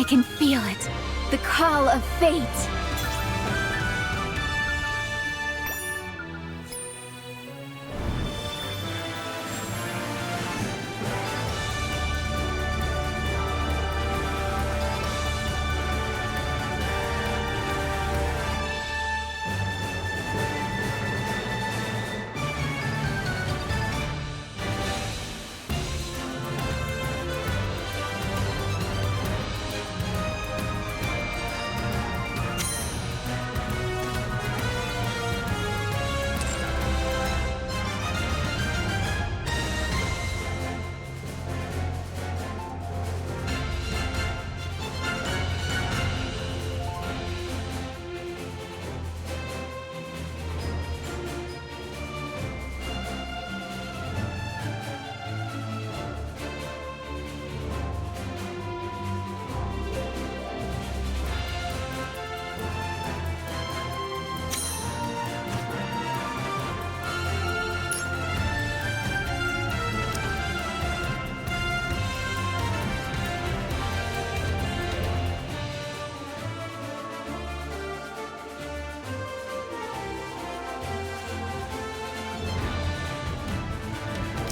can feel it. The call of fate.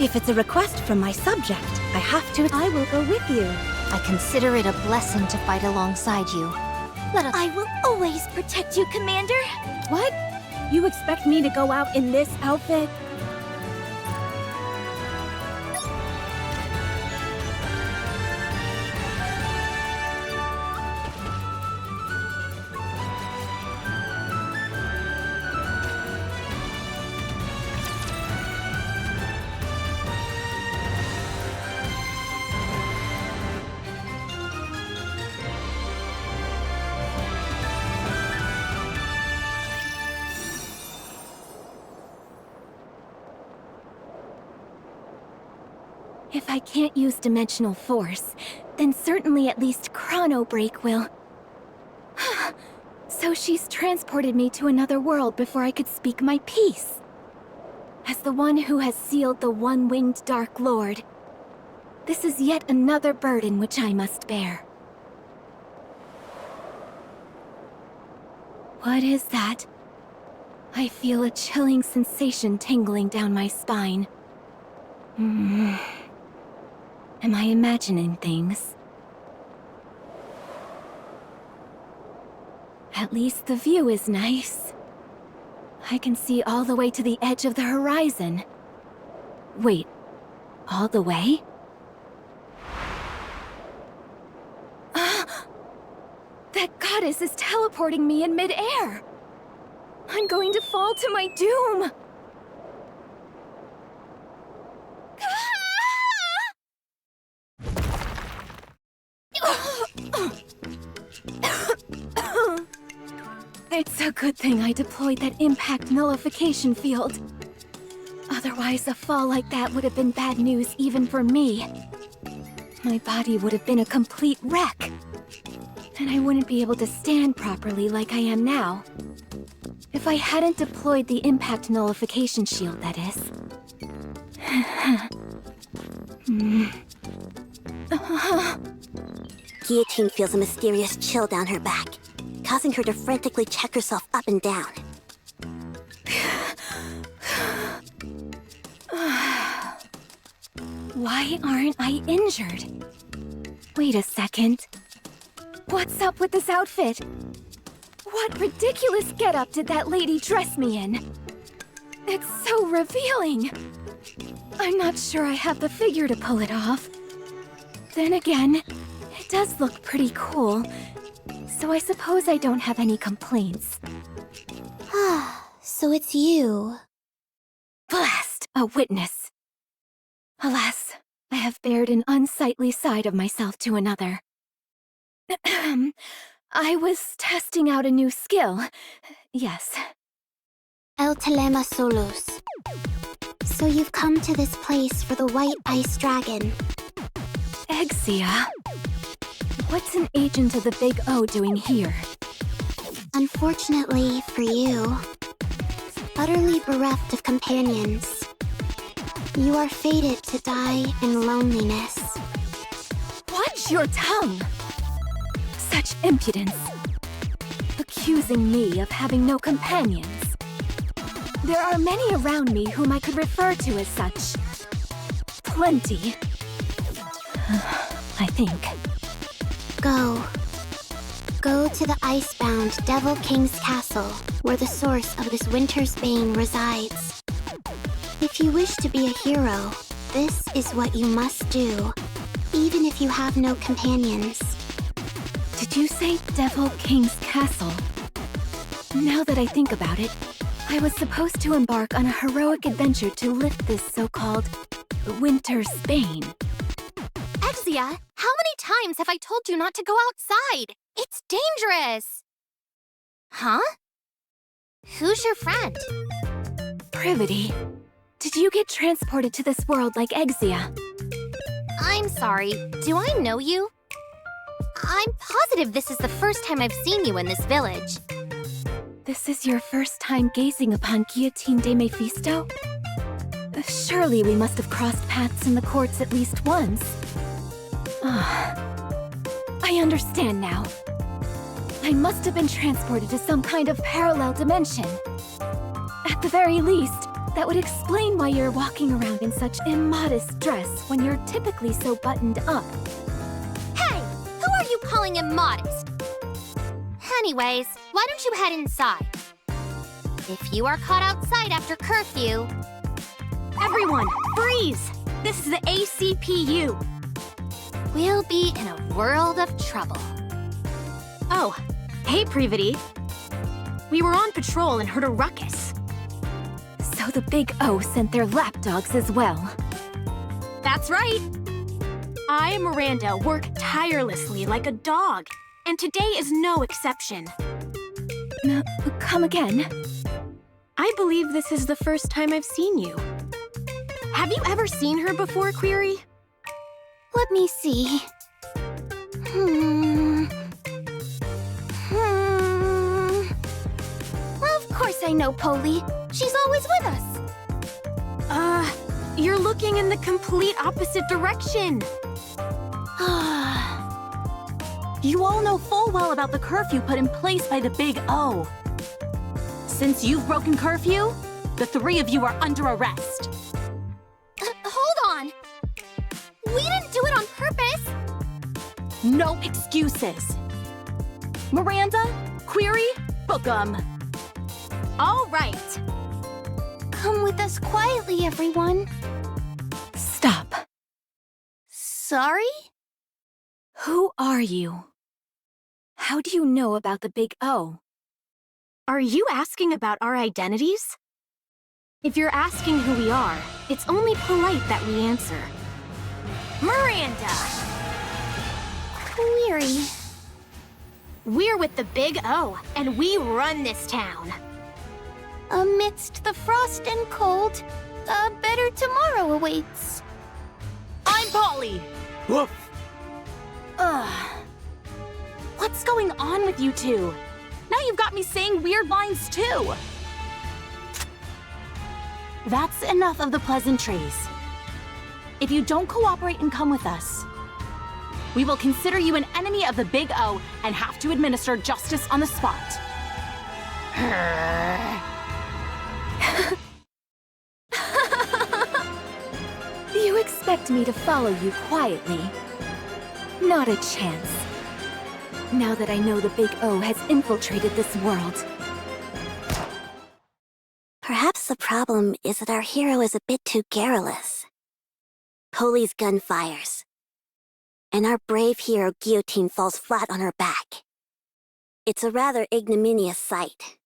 If it's a request from my subject, I have to. I will go with you. I consider it a blessing to fight alongside you. Let us— I will always protect you, Commander. What? You expect me to go out in this outfit? If I can't use dimensional force, then certainly at least Chrono Break will. So she's transported me to another world before I could speak my piece. As the one who has sealed the one-winged Dark Lord, this is yet another burden which I must bear. What is that? I feel a chilling sensation tingling down my spine. Am I imagining things? At least the view is nice. I can see all the way to the edge of the horizon. Wait, all the way? That goddess is teleporting me in mid-air! I'm going to fall to my doom! It's a good thing I deployed that impact nullification field. Otherwise, a fall like that would have been bad news even for me. My body would have been a complete wreck. And I wouldn't be able to stand properly like I am now. If I hadn't deployed the impact nullification shield, that is. Guillotine feels a mysterious chill down her back, causing her to frantically check herself up and down. Why aren't I injured? Wait a second. What's up with this outfit? What ridiculous getup did that lady dress me in? It's so revealing. I'm not sure I have the figure to pull it off. Then again, it does look pretty cool. So I suppose I don't have any complaints. So it's you. Blast! A witness. Alas, I have bared an unsightly side of myself to another. I was testing out a new skill. Yes. El Telema Solos. So you've come to this place for the White Ice Dragon. Exia? What's an agent of the Big O doing here? Unfortunately for you, utterly bereft of companions, you are fated to die in loneliness. Watch your tongue! Such impudence. Accusing me of having no companions. There are many around me whom I could refer to as such. Plenty. I think. Go. Go to the icebound Devil King's castle, where the source of this winter's bane resides. If you wish to be a hero, this is what you must do, even if you have no companions. Did you say Devil King's castle? Now that I think about it, I was supposed to embark on a heroic adventure to lift this so-called winter's bane. Exia, how many times have I told you not to go outside? It's dangerous! Huh? Who's your friend? Privity, did you get transported to this world like Exia? I'm sorry, do I know you? I'm positive this is the first time I've seen you in this village. This is your first time gazing upon Guillotine de Mephisto? Surely we must have crossed paths in the courts at least once. I understand now. I must have been transported to some kind of parallel dimension. At the very least, that would explain why you're walking around in such immodest dress when you're typically so buttoned up. Hey! Who are you calling immodest? Anyways, why don't you head inside? If you are caught outside after curfew... Everyone, freeze! This is the ACPU. We'll be in a world of trouble. Oh, hey, Privity. We were on patrol and heard a ruckus. So the Big O sent their lapdogs as well. That's right. I and Miranda work tirelessly like a dog, and today is no exception. Come again? I believe this is the first time I've seen you. Have you ever seen her before, Query? Let me see. Of course I know Polly. She's always with us. You're looking in the complete opposite direction. You all know full well about the curfew put in place by the Big O. Since you've broken curfew, the three of you are under arrest. Hold on! We didn't do it on purpose! No excuses. Miranda, Query, book 'em. All right. Come with us quietly, everyone. Stop. Sorry? Who are you? How do you know about the Big O? Are you asking about our identities? If you're asking who we are, it's only polite that we answer. Miranda! Query. We're with the Big O, and we run this town. Amidst the frost and cold, a better tomorrow awaits. I'm Polly! Woof! What's going on with you two? Now you've got me saying weird lines too! That's enough of the pleasantries. If you don't cooperate and come with us, we will consider you an enemy of the Big O and have to administer justice on the spot. You expect me to follow you quietly? Not a chance. Now that I know the Big O has infiltrated this world. Perhaps the problem is that our hero is a bit too garrulous. Polly's gun fires, and our brave hero Guillotine falls flat on her back. It's a rather ignominious sight.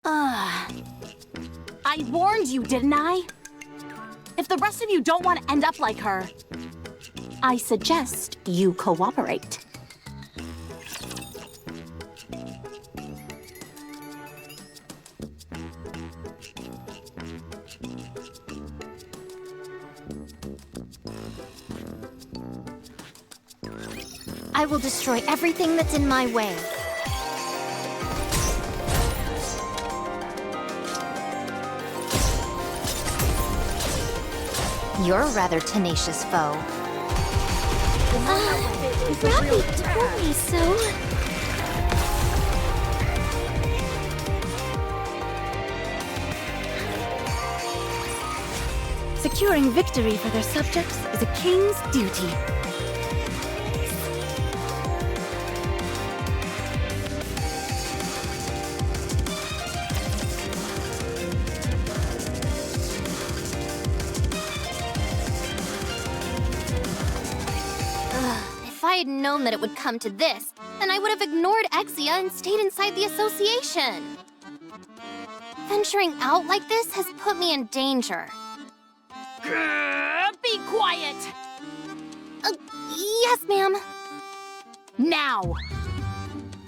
I warned you, didn't I? If the rest of you don't want to end up like her, I suggest you cooperate. I will destroy everything that's in my way. You're a rather tenacious foe. Robbie told me so. Securing victory for their subjects is a king's duty. If I had known that it would come to this, then I would have ignored Exia and stayed inside the association. Venturing out like this has put me in danger. Be quiet! Yes, ma'am. Now!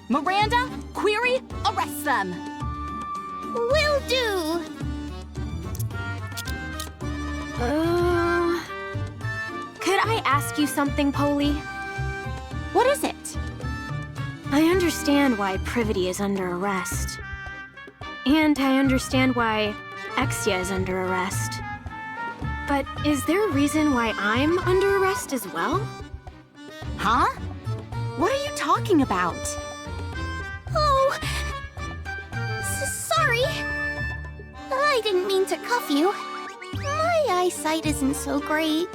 Miranda, Query, arrest them! Will do. Could I ask you something, Polly? What is it? I understand why Privity is under arrest. And I understand why Exia is under arrest. But is there a reason why I'm under arrest as well? Huh? What are you talking about? Oh, sorry. I didn't mean to cuff you. My eyesight isn't so great.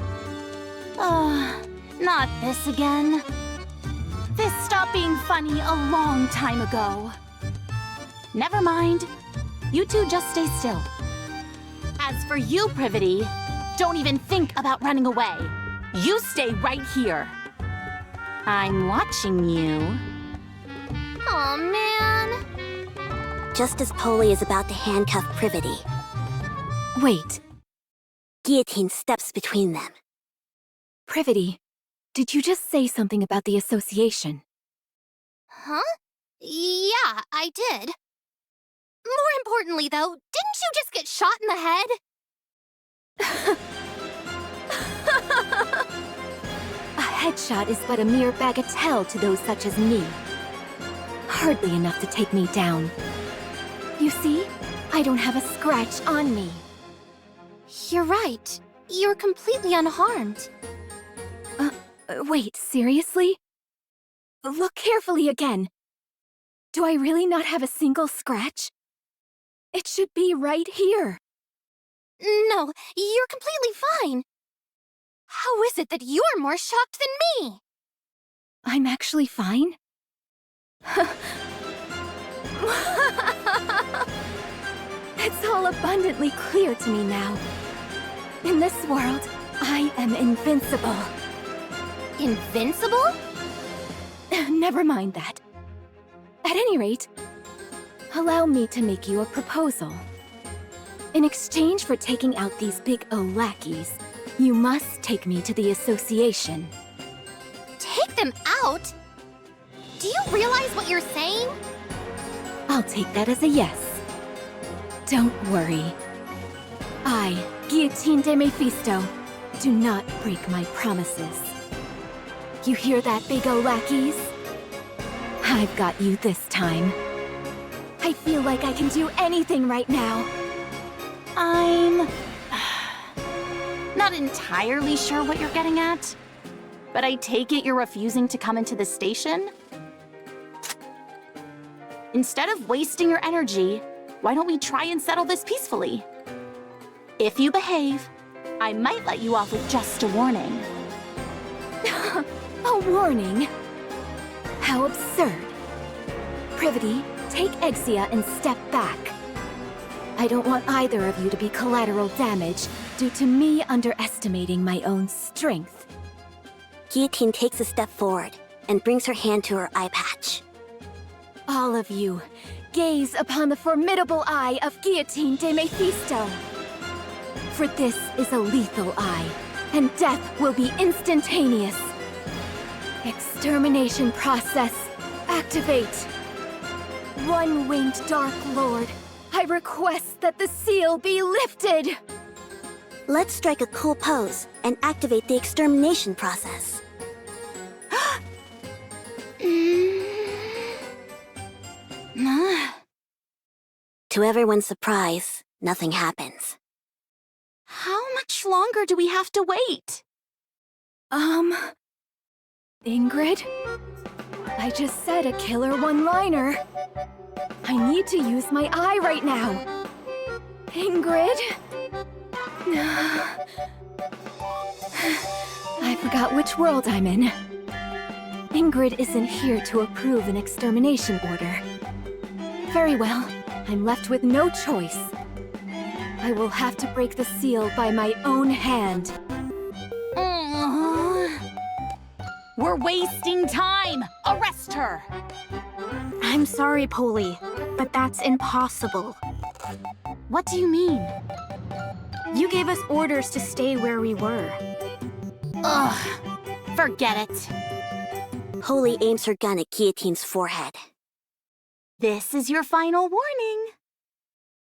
Not this again. This stopped being funny a long time ago. Never mind. You two just stay still. As for you, Privity, don't even think about running away. You stay right here. I'm watching you. Aw, man. Just as Polly is about to handcuff Privity, Wait, Guillotine steps between them. Privity, did you just say something about the association? Huh? Yeah, I did. More importantly, though, didn't you just get shot in the head? A headshot is but a mere bagatelle to those such as me. Hardly enough to take me down. You see, I don't have a scratch on me. You're right. You're completely unharmed. Wait, seriously? Look carefully again. Do I really not have a single scratch? It should be right here. No, you're completely fine. How is it that you're more shocked than me? I'm actually fine? It's all abundantly clear to me now. In this world, I am invincible. Invincible? Never mind that. At any rate, allow me to make you a proposal. In exchange for taking out these big O lackeys, you must take me to the association. Take them out? Do you realize what you're saying? I'll take that as a yes. Don't worry. I, Guillotine de Mephisto, do not break my promises. You hear that, big O lackeys? I've got you this time. I feel like I can do anything right now. I'm not entirely sure what you're getting at, but I take it you're refusing to come into the station? Instead of wasting your energy, why don't we try and settle this peacefully? If you behave, I might let you off with just a warning. A warning? How absurd. Privity, take Exia and step back. I don't want either of you to be collateral damage due to me underestimating my own strength. Guillotine takes a step forward and brings her hand to her eye patch. All of you, gaze upon the formidable eye of Guillotine de Mephisto. For this is a lethal eye, and death will be instantaneous. Extermination process, activate. One-winged Dark Lord, I request that the seal be lifted. Let's strike a cool pose and activate the extermination process. To everyone's surprise, nothing happens. How much longer do we have to wait? Ingrid? I just said a killer one-liner. I need to use my eye right now. Ingrid? I forgot which world I'm in. Ingrid isn't here to approve an extermination order. Very well, I'm left with no choice. I will have to break the seal by my own hand. We're wasting time! Arrest her! I'm sorry, Polly, but that's impossible. What do you mean? You gave us orders to stay where we were. Ugh, forget it. Holy aims her gun at Guillotine's forehead. This is your final warning.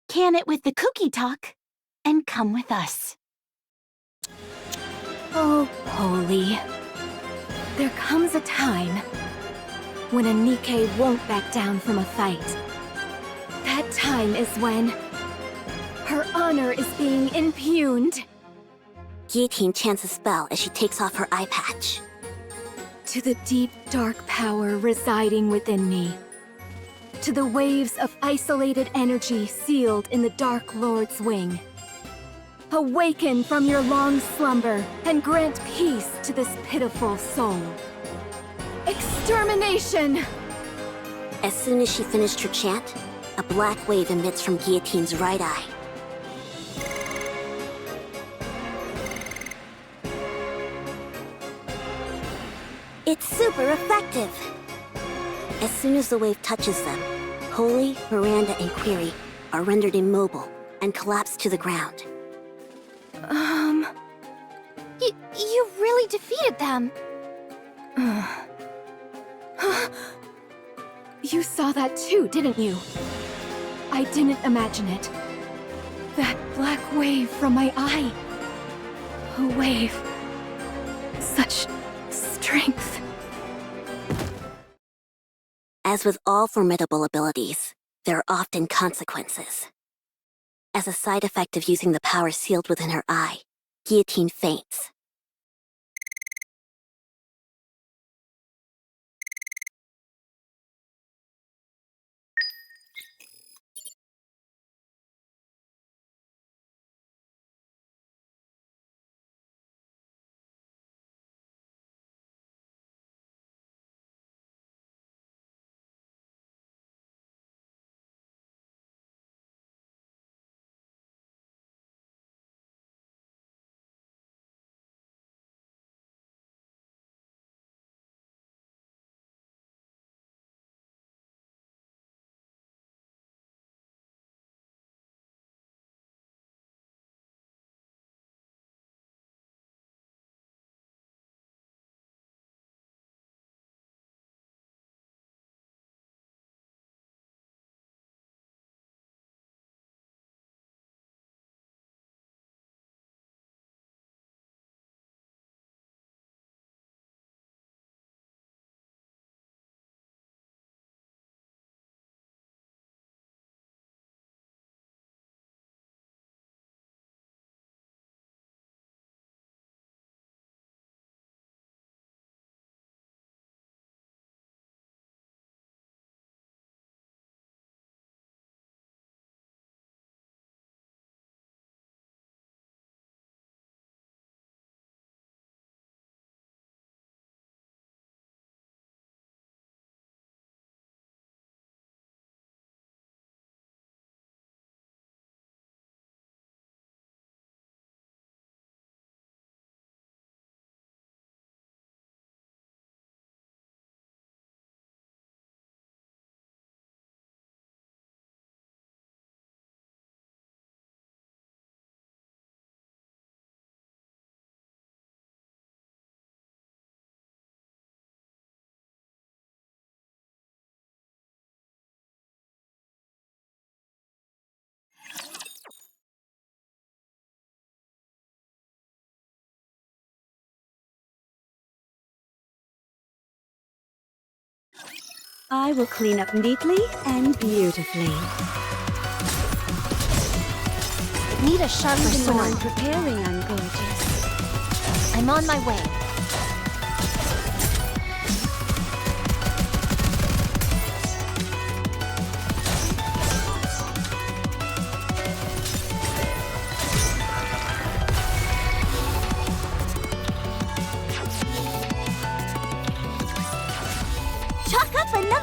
Can it with the cookie talk, and come with us. Oh, Polly. There comes a time when a Nikke won't back down from a fight. That time is when her honor is being impugned. Guillotine chants a spell as she takes off her eye patch. To the deep, dark power residing within me. To the waves of isolated energy sealed in the Dark Lord's wing. Awaken from your long slumber and grant peace to this pitiful soul. Extermination! As soon as she finished her chant, a black wave emits from Guillotine's right eye. It's super effective! As soon as the wave touches them, Holy, Miranda, and Query are rendered immobile and collapse to the ground. You really defeated them. You saw that too, didn't you? I didn't imagine it. That black wave from my eye. A wave. Such strength. As with all formidable abilities, there are often consequences. As a side effect of using the power sealed within her eye, Guillotine faints. I will clean up neatly and beautifully. Need a sharper Even when I'm sword. preparing, I'm gorgeous. I'm on my way.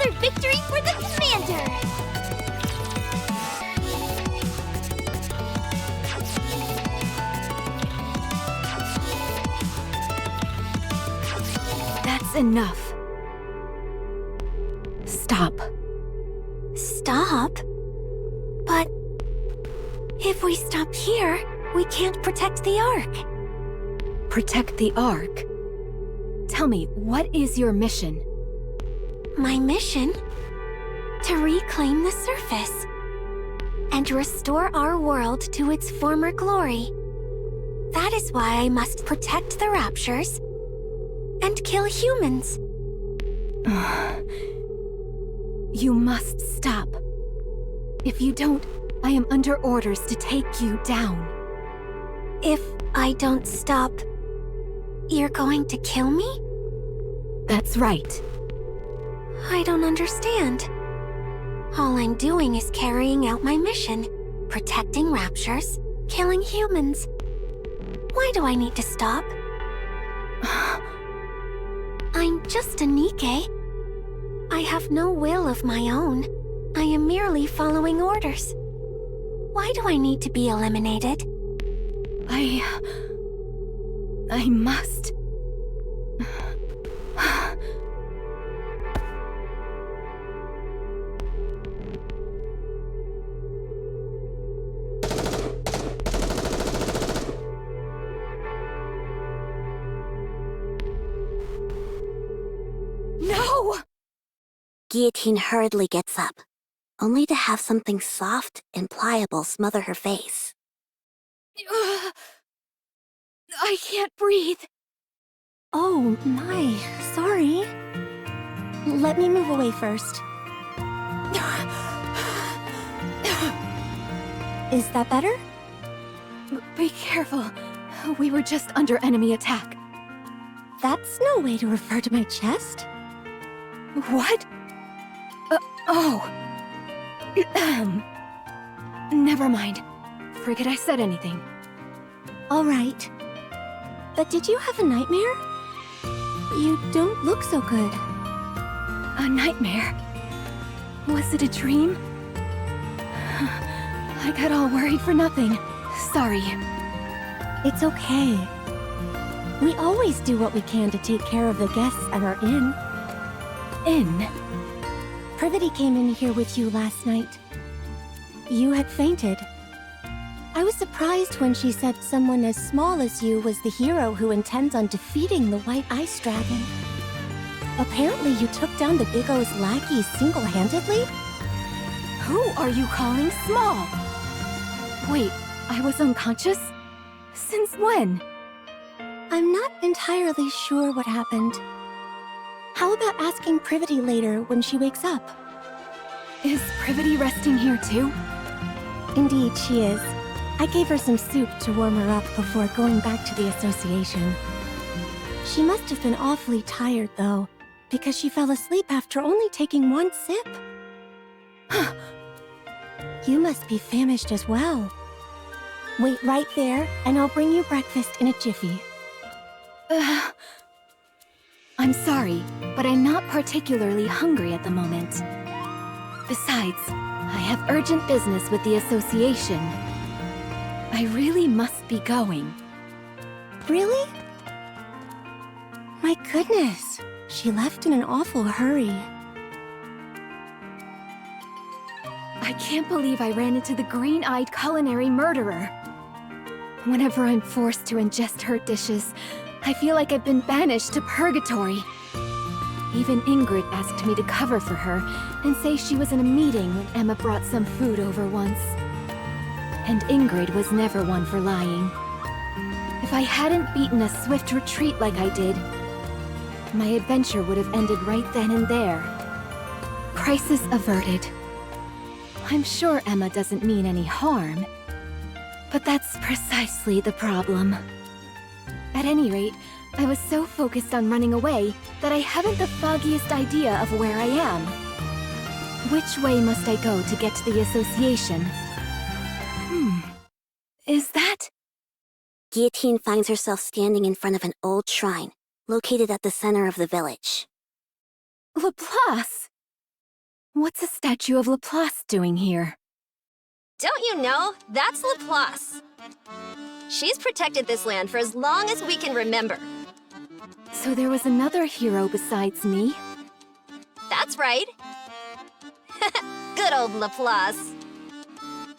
Another victory for the commander! That's enough. Stop. Stop? But if we stop here, we can't protect the Ark. Protect the Ark? Tell me, what is your mission? My mission? To reclaim the surface and restore our world to its former glory. That is why I must protect the Raptures and kill humans. You must stop. If you don't, I am under orders to take you down. If I don't stop, you're going to kill me? That's right. I don't understand. All I'm doing is carrying out my mission, protecting Raptures, killing humans. Why do I need to stop? I'm just a Nikke. I have no will of my own. I am merely following orders. Why do I need to be eliminated? I must. No! Guillotine hurriedly gets up, only to have something soft and pliable smother her face. I can't breathe. Oh, my. Sorry. Let me move away first. Is that better? Be careful. We were just under enemy attack. That's no way to refer to my chest. What? Oh. Never mind. Forget I said anything. All right. But did you have a nightmare? You don't look so good. A nightmare? Was it a dream? I got all worried for nothing. Sorry. It's okay. We always do what we can to take care of the guests at our inn. In? Privity came in here with you last night. You had fainted. I was surprised when she said someone as small as you was the hero who intends on defeating the White Ice Dragon. Apparently you took down the Big O's lackeys single-handedly? Who are you calling small? Wait, I was unconscious? Since when? I'm not entirely sure what happened. How about asking Privity later when she wakes up? Is Privity resting here too? Indeed, she is. I gave her some soup to warm her up before going back to the association. She must have been awfully tired, though, because she fell asleep after only taking one sip. You must be famished as well. Wait right there, and I'll bring you breakfast in a jiffy. I'm sorry, but I'm not particularly hungry at the moment. Besides, I have urgent business with the association. I really must be going. Really? My goodness, she left in an awful hurry. I can't believe I ran into the green-eyed culinary murderer. Whenever I'm forced to ingest her dishes, I feel like I've been banished to purgatory. Even Ingrid asked me to cover for her and say she was in a meeting when Emma brought some food over once. And Ingrid was never one for lying. If I hadn't beaten a swift retreat like I did, my adventure would have ended right then and there. Crisis averted. I'm sure Emma doesn't mean any harm, but that's precisely the problem. At any rate, I was so focused on running away that I haven't the foggiest idea of where I am. Which way must I go to get to the association? Is that? Guillotine finds herself standing in front of an old shrine, located at the center of the village. Laplace! What's a statue of Laplace doing here? Don't you know? That's Laplace. She's protected this land for as long as we can remember. So there was another hero besides me? That's right. Good old Laplace.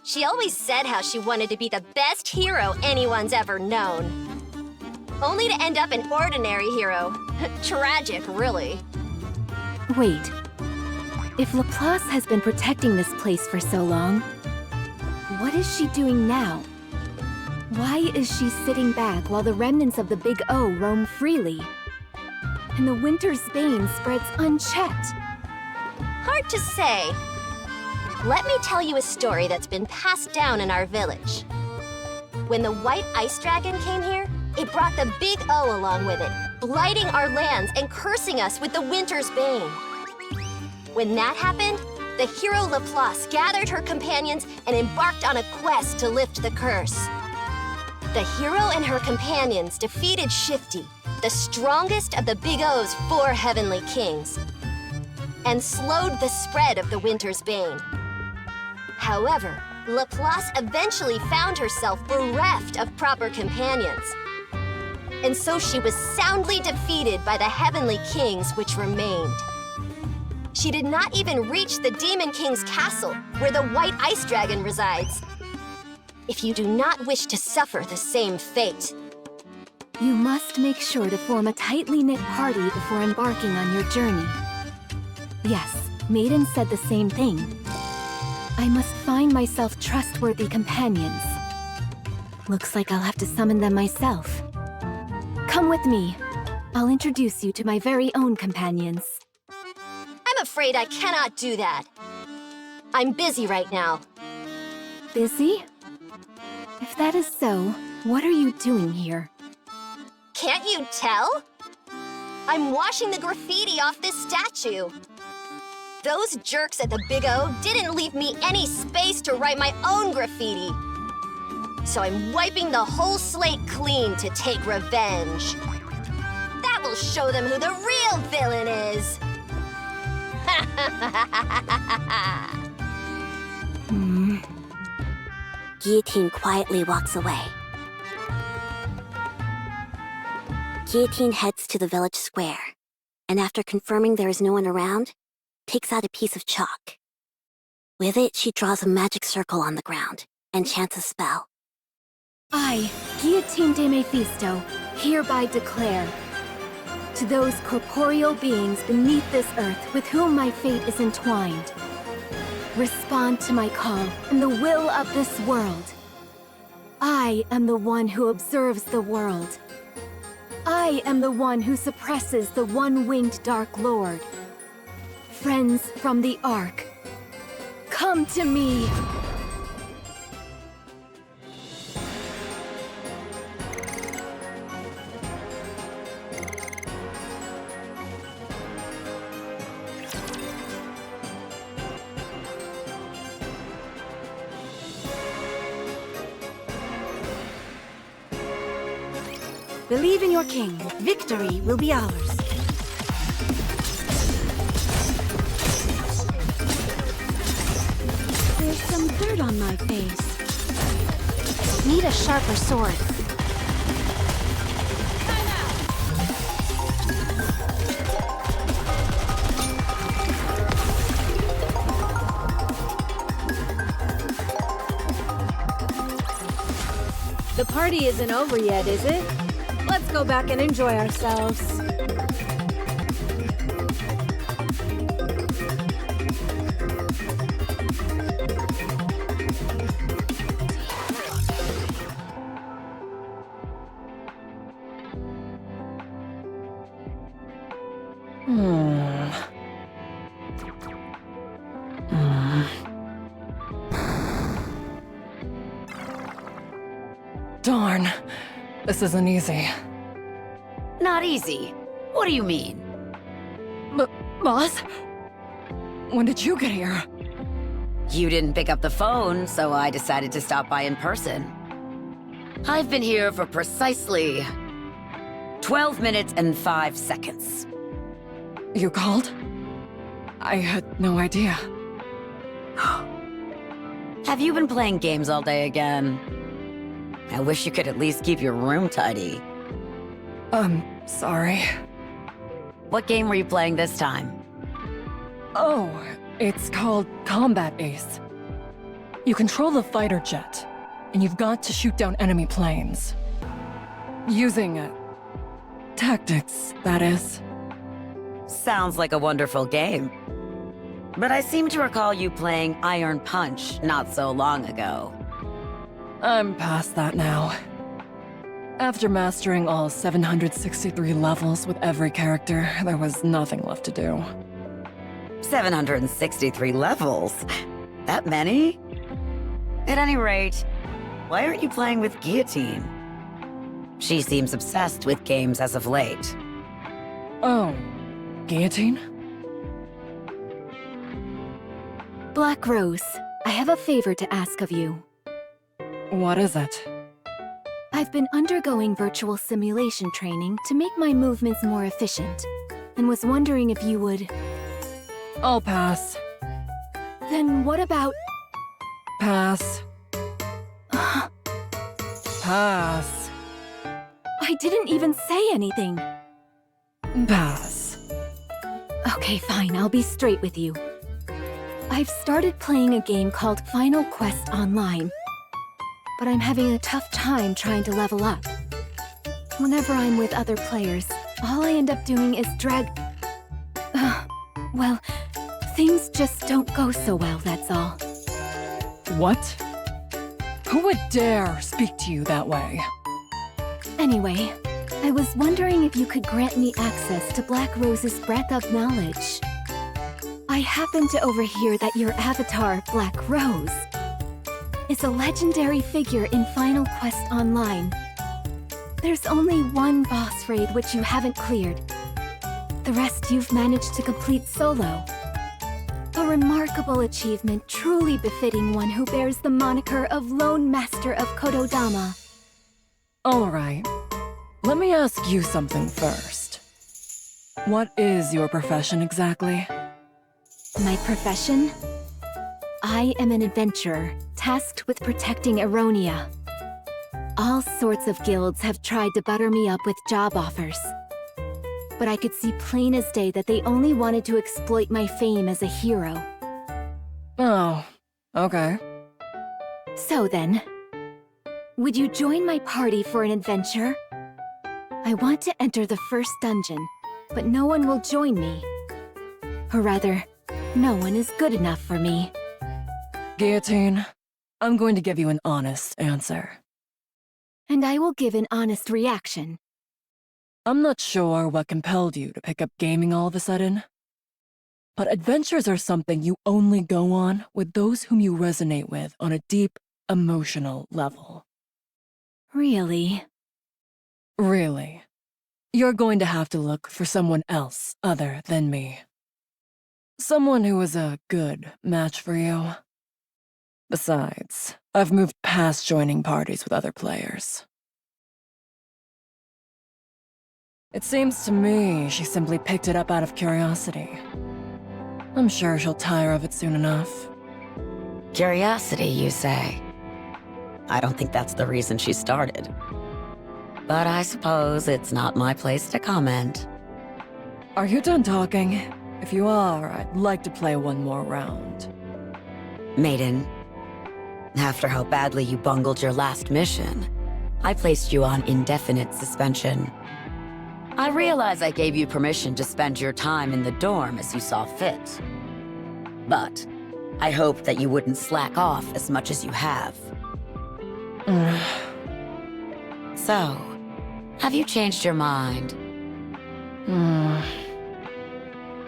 She always said how she wanted to be the best hero anyone's ever known. Only to end up an ordinary hero. Tragic, really. Wait. If Laplace has been protecting this place for so long, what is she doing now? Why is she sitting back while the remnants of the Big O roam freely? And the winter's bane spreads unchecked? Hard to say. Let me tell you a story that's been passed down in our village. When the White Ice Dragon came here, it brought the Big O along with it, blighting our lands and cursing us with the winter's bane. When that happened, the hero Laplace gathered her companions and embarked on a quest to lift the curse. The hero and her companions defeated Shifty, the strongest of the Big O's 4 heavenly kings, and slowed the spread of the winter's bane. However, Laplace eventually found herself bereft of proper companions. And so she was soundly defeated by the heavenly kings which remained. She did not even reach the Demon King's castle, where the White Ice Dragon resides. If you do not wish to suffer the same fate, You must make sure to form a tightly knit party before embarking on your journey. Yes, Maiden said the same thing. I must find myself trustworthy companions. Looks like I'll have to summon them myself. Come with me. I'll introduce you to my very own companions. I'm afraid I cannot do that. I'm busy right now. Busy? If that is so, what are you doing here? Can't you tell? I'm washing the graffiti off this statue. Those jerks at the Big O didn't leave me any space to write my own graffiti. So I'm wiping the whole slate clean to take revenge. That will show them who the real villain is. Guillotine quietly walks away. Guillotine heads to the village square, and after confirming there is no one around, takes out a piece of chalk. With it, she draws a magic circle on the ground and chants a spell. I, Guillotine de Mephisto, hereby declare, to those corporeal beings beneath this earth with whom my fate is entwined, respond to my call and the will of this world. I am the one who observes the world. I am the one who suppresses the one-winged Dark Lord. Friends from the Ark, come to me! Believe in your king. Victory will be ours. There's some dirt on my face. Need a sharper sword. The party isn't over yet, is it? Let's go back and enjoy ourselves. Darn. This isn't easy. Not easy. What do you mean? Boss? When did you get here? You didn't pick up the phone, so I decided to stop by in person. I've been here for precisely 12 minutes and 5 seconds. You called? I had no idea. Have you been playing games all day again? I wish you could at least keep your room tidy. Sorry. What game were you playing this time? Oh, it's called Combat Ace. You control the fighter jet, and you've got to shoot down enemy planes. Using, tactics, that is. Sounds like a wonderful game. But I seem to recall you playing Iron Punch not so long ago. I'm past that now. After mastering all 763 levels with every character, there was nothing left to do. 763 levels? That many? At any rate, why aren't you playing with Guillotine? She seems obsessed with games as of late. Oh, Guillotine? Black Rose, I have a favor to ask of you. What is it? I've been undergoing virtual simulation training to make my movements more efficient, and was wondering if you would... I'll pass. Then what about... Pass. Pass. I didn't even say anything. Pass. Okay, fine, I'll be straight with you. I've started playing a game called Final Quest Online, but I'm having a tough time trying to level up. Whenever I'm with other players, all I end up doing is drag... well, things just don't go so well, that's all. What? Who would dare speak to you that way? Anyway, I was wondering if you could grant me access to Black Rose's breadth of knowledge. I happened to overhear that your avatar, Black Rose, is a legendary figure in Final Quest Online. There's only one boss raid which you haven't cleared. The rest you've managed to complete solo. A remarkable achievement truly befitting one who bears the moniker of Lone Master of Kododama. Alright. Let me ask you something first. What is your profession exactly? My profession? I am an adventurer, tasked with protecting Eronia. All sorts of guilds have tried to butter me up with job offers. But I could see plain as day that they only wanted to exploit my fame as a hero. Oh, okay. So then, would you join my party for an adventure? I want to enter the first dungeon, but no one will join me. Or rather, no one is good enough for me. Guillotine, I'm going to give you an honest answer. And I will give an honest reaction. I'm not sure what compelled you to pick up gaming all of a sudden, but adventures are something you only go on with those whom you resonate with on a deep, emotional level. Really? Really. You're going to have to look for someone else other than me. Someone who is a good match for you. Besides, I've moved past joining parties with other players. It seems to me she simply picked it up out of curiosity. I'm sure she'll tire of it soon enough. Curiosity, you say? I don't think that's the reason she started. But I suppose it's not my place to comment. Are you done talking? If you are, I'd like to play one more round. Maiden, after how badly you bungled your last mission, I placed you on indefinite suspension. I realize I gave you permission to spend your time in the dorm as you saw fit. But I hoped that you wouldn't slack off as much as you have. So, have you changed your mind?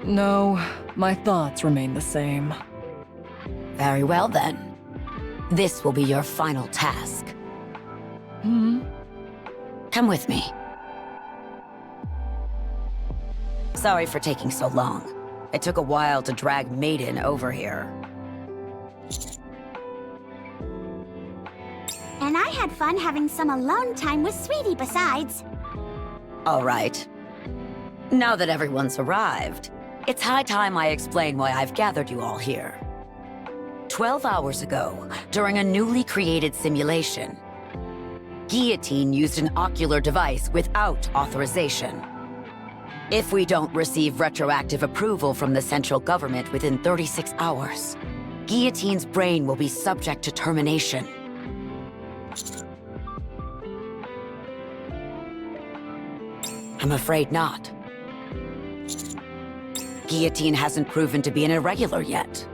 No, my thoughts remain the same. Very well then. This will be your final task. Come with me. Sorry for taking so long. It took a while to drag Maiden over here. And I had fun having some alone time with Sweetie besides. All right. Now that everyone's arrived, It's high time I explain why I've gathered you all here. 12 hours ago, during a newly created simulation, Guillotine used an ocular device without authorization. If we don't receive retroactive approval from the central government within 36 hours, Guillotine's brain will be subject to termination. I'm afraid not. Guillotine hasn't proven to be an irregular yet.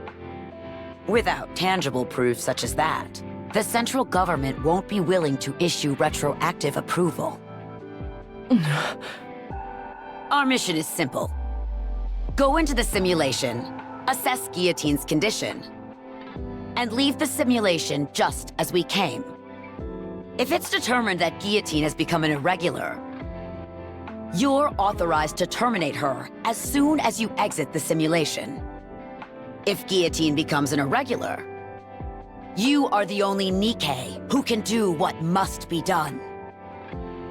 Without tangible proof such as that, the central government won't be willing to issue retroactive approval. Our mission is simple. Go into the simulation, assess Guillotine's condition, and leave the simulation just as we came. If it's determined that Guillotine has become an irregular, you're authorized to terminate her as soon as you exit the simulation. If Guillotine becomes an irregular, you are the only Nikke who can do what must be done.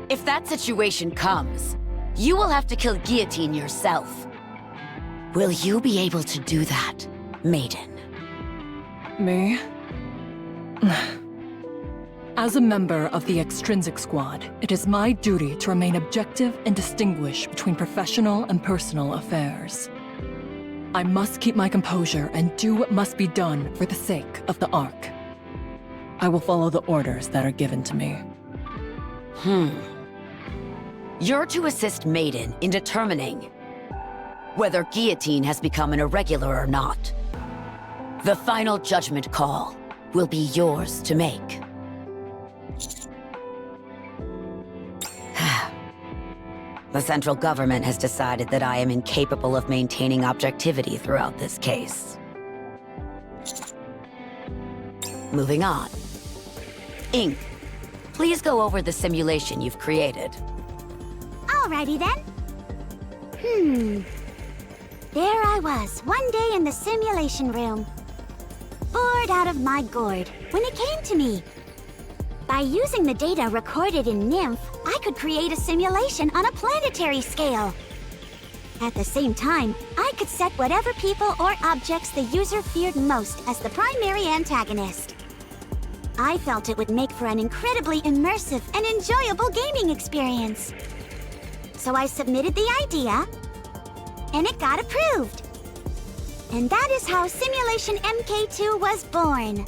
If that situation comes, you will have to kill Guillotine yourself. Will you be able to do that, Maiden? Me? As a member of the Extrinsic Squad, it is my duty to remain objective and distinguish between professional and personal affairs. I must keep my composure and do what must be done for the sake of the Ark. I will follow the orders that are given to me. You're to assist Maiden in determining whether Guillotine has become an irregular or not. The final judgment call will be yours to make. The central government has decided that I am incapable of maintaining objectivity throughout this case. Moving on. Ink, please go over the simulation you've created. Alrighty then. There I was, one day in the simulation room. Bored out of my gourd, when it came to me. By using the data recorded in Nymph, I could create a simulation on a planetary scale. At the same time, I could set whatever people or objects the user feared most as the primary antagonist. I felt it would make for an incredibly immersive and enjoyable gaming experience. So I submitted the idea, and it got approved. And that is how Simulation MK2 was born.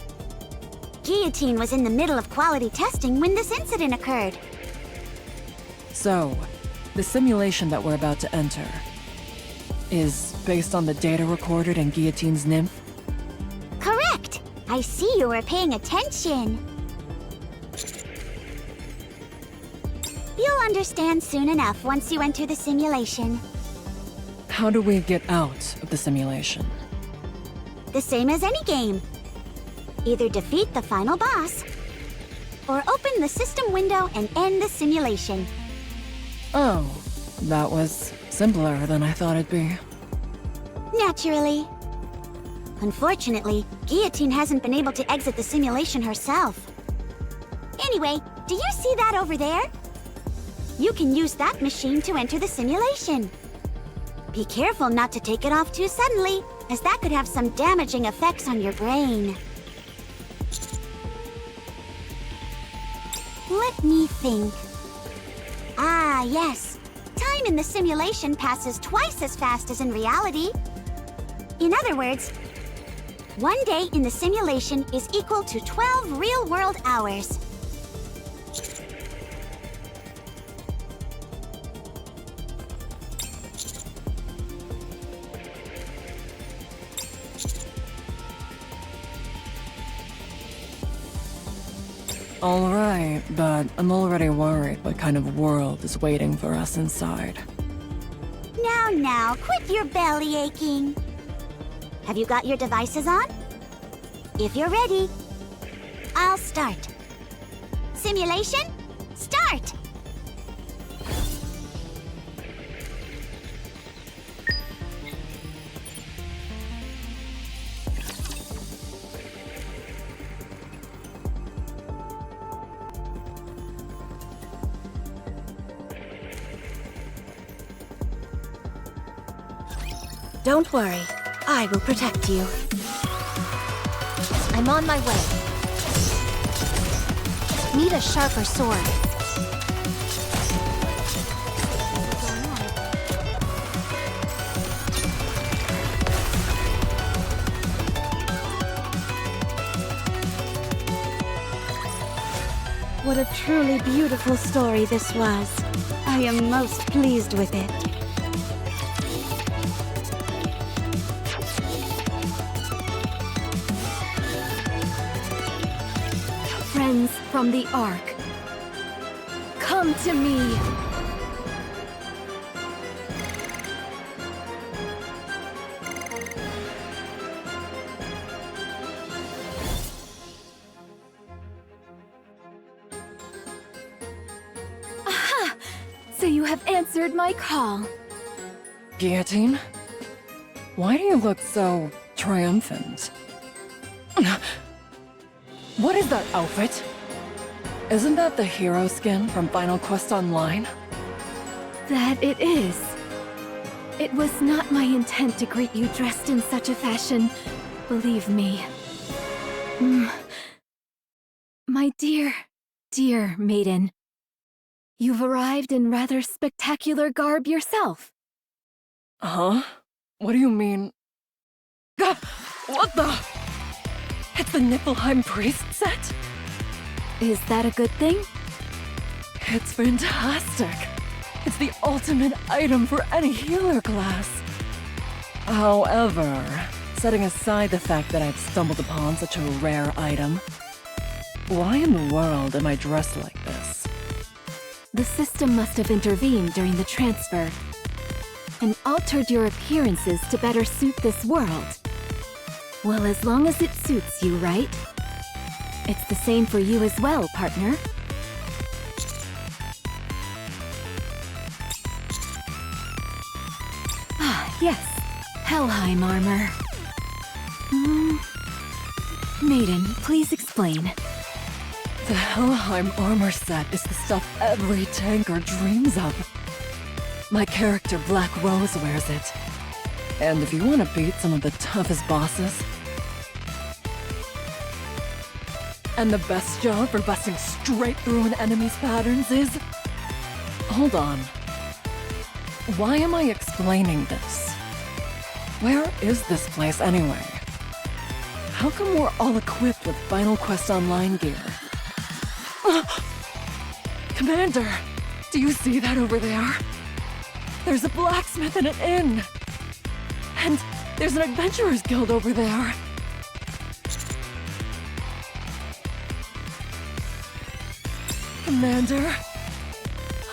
Guillotine was in the middle of quality testing when this incident occurred. So, the simulation that we're about to enter is based on the data recorded in Guillotine's Nymph? Correct! I see you were paying attention. You'll understand soon enough once you enter the simulation. How do we get out of the simulation? The same as any game. Either defeat the final boss, or open the system window and end the simulation. Oh, that was simpler than I thought it'd be. Naturally. Unfortunately, Guillotine hasn't been able to exit the simulation herself. Anyway, do you see that over there? You can use that machine to enter the simulation. Be careful not to take it off too suddenly, as that could have some damaging effects on your brain. Let me think. Ah, yes. Time in the simulation passes twice as fast as in reality. In other words, one day in the simulation is equal to 12 real-world hours. All right, but I'm already worried what kind of world is waiting for us inside. Now, quit your belly aching. Have you got your devices on? If you're ready, I'll start. Simulation, start! All right, but I'm already worried what kind of world is waiting for us inside. Now, quit your belly aching. Have you got your devices on? If you're ready, I'll start. Simulation, start! 3, 2, 1, 0. 3, 2, 1, 0. Don't worry. I will protect you. I'm on my way. Need a sharper sword. What a truly beautiful story this was. I am most pleased with it. Friends from the Ark, come to me! Aha! So you have answered my call. Guillotine? Why do you look so triumphant? What is that outfit? Isn't that the hero skin from Final Quest Online? That it is. It was not my intent to greet you dressed in such a fashion, believe me. My dear, dear maiden, you've arrived in rather spectacular garb yourself. Huh? What do you mean? Gah! What the? It's the Niflheim priest set? Is that a good thing? It's fantastic. It's the ultimate item for any healer class. However, setting aside the fact that I've stumbled upon such a rare item, why in the world am I dressed like this? The system must have intervened during the transfer and altered your appearances to better suit this world. Well, as long as it suits you, right? It's the same for you as well, partner. Ah, yes. Helheim armor. Maiden, please explain. The Helheim armor set is the stuff every tanker dreams of. My character Black Rose wears it. And if you want to beat some of the toughest bosses, and the best job for busting straight through an enemy's patterns is... Hold on. Why am I explaining this? Where is this place anyway? How come we're all equipped with Final Quest Online gear? Commander! Do you see that over there? There's a blacksmith and an inn! And there's an adventurers guild over there! Commander,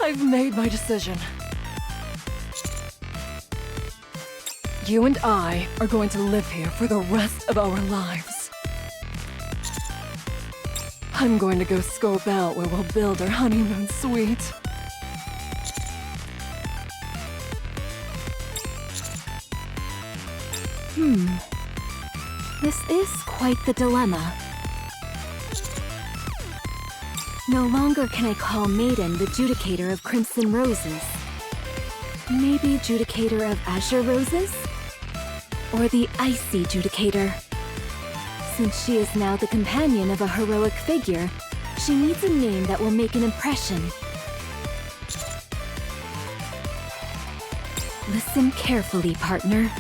I've made my decision. You and I are going to live here for the rest of our lives. I'm going to go scope out where we'll build our honeymoon suite. This is quite the dilemma. No longer can I call Maiden the Judicator of Crimson Roses. Maybe Judicator of Azure Roses? Or the Icy Judicator. Since she is now the companion of a heroic figure, she needs a name that will make an impression. Listen carefully, partner.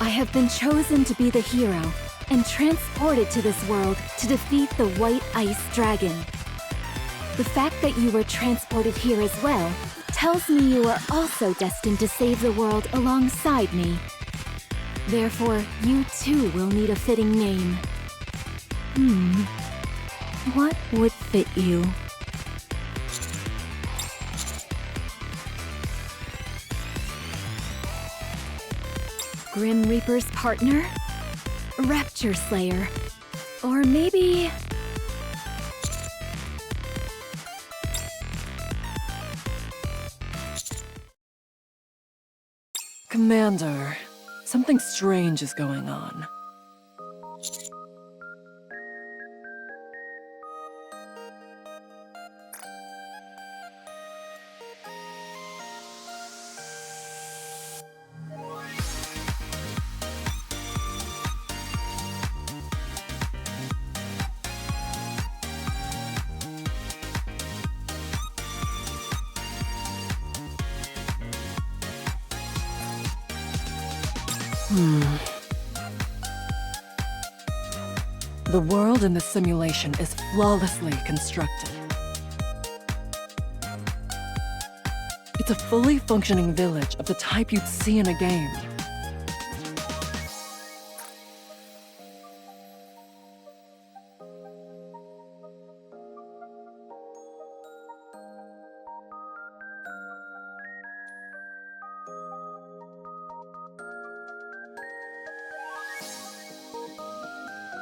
I have been chosen to be the hero and transported to this world to defeat the White Ice Dragon. The fact that you were transported here as well tells me you are also destined to save the world alongside me. Therefore, you too will need a fitting name. What would fit you? Grim Reaper's partner? Rapture Slayer? Or maybe... Commander, something strange is going on. The world in this simulation is flawlessly constructed. It's a fully functioning village of the type you'd see in a game.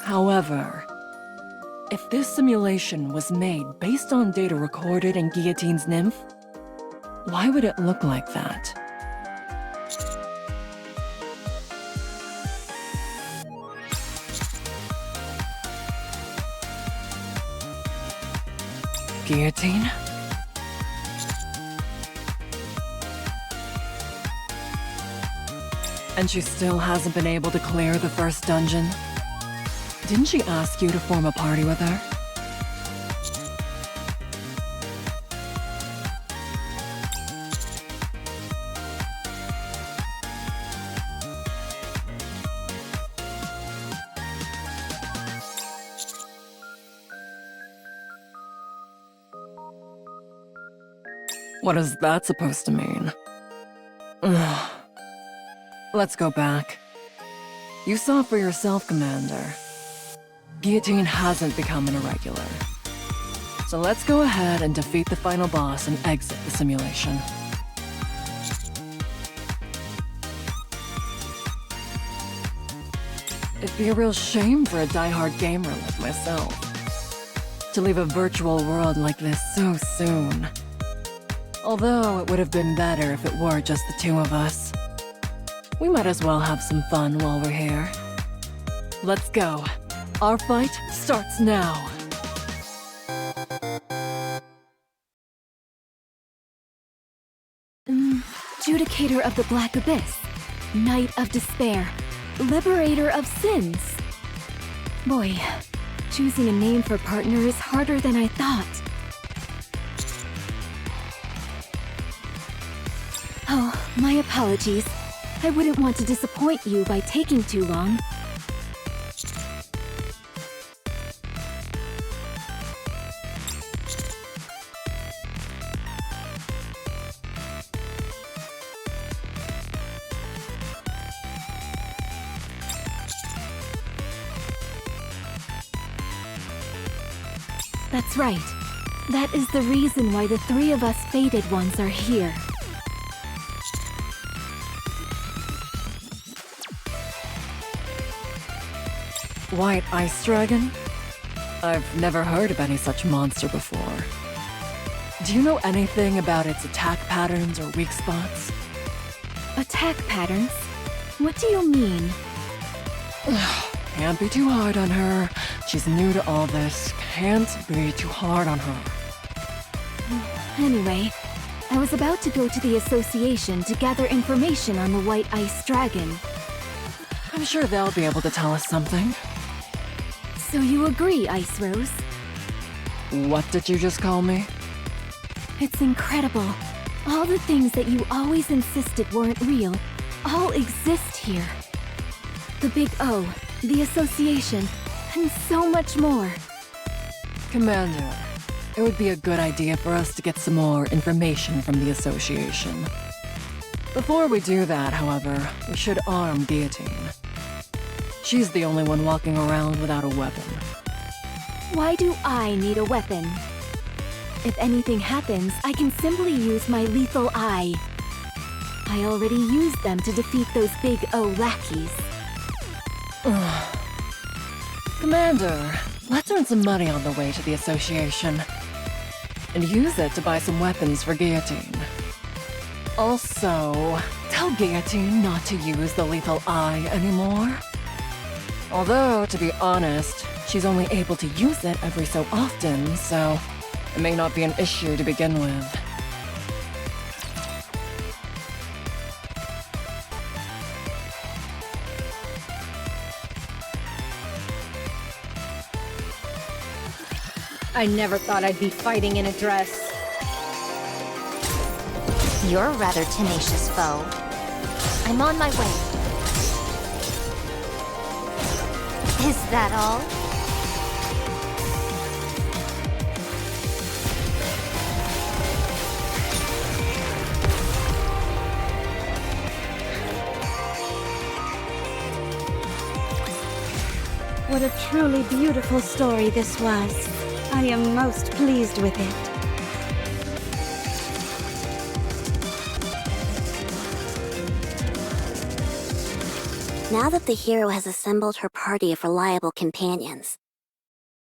However, if this simulation was made based on data recorded in Guillotine's nymph, why would it look like that? Guillotine? And she still hasn't been able to clear the first dungeon? Didn't she ask you to form a party with her? What is that supposed to mean? Ugh. Let's go back. You saw for yourself, Commander. Guillotine hasn't become an irregular. So let's go ahead and defeat the final boss and exit the simulation. It'd be a real shame for a die-hard gamer like myself to leave a virtual world like this so soon. Although it would have been better if it were just the two of us. We might as well have some fun while we're here. Let's go. Our fight starts now. Judicator of the Black Abyss, Knight of Despair, Liberator of Sins. Boy, choosing a name for partner is harder than I thought. Oh, my apologies. I wouldn't want to disappoint you by taking too long. That's right. That is the reason why the three of us fated ones are here. White Ice Dragon? I've never heard of any such monster before. Do you know anything about its attack patterns or weak spots? Attack patterns? What do you mean? Can't be too hard on her. She's new to all this. Can't be too hard on her. Anyway, I was about to go to the association to gather information on the White Ice Dragon. I'm sure they'll be able to tell us something. So you agree, Ice Rose? What did you just call me? It's incredible. All the things that you always insisted weren't real, all exist here. The Big O, the association, and so much more. Commander, it would be a good idea for us to get some more information from the association. Before we do that, however, we should arm Guillotine. She's the only one walking around without a weapon. Why do I need a weapon? If anything happens, I can simply use my lethal eye. I already used them to defeat those Big O lackeys. Commander, let's earn some money on the way to the association. And use it to buy some weapons for Guillotine. Also, tell Guillotine not to use the lethal eye anymore. Although, to be honest, she's only able to use it every so often, so it may not be an issue to begin with. I never thought I'd be fighting in a dress. You're a rather tenacious foe. I'm on my way. Is that all? What a truly beautiful story this was. I am most pleased with it. Now that the hero has assembled her party of reliable companions,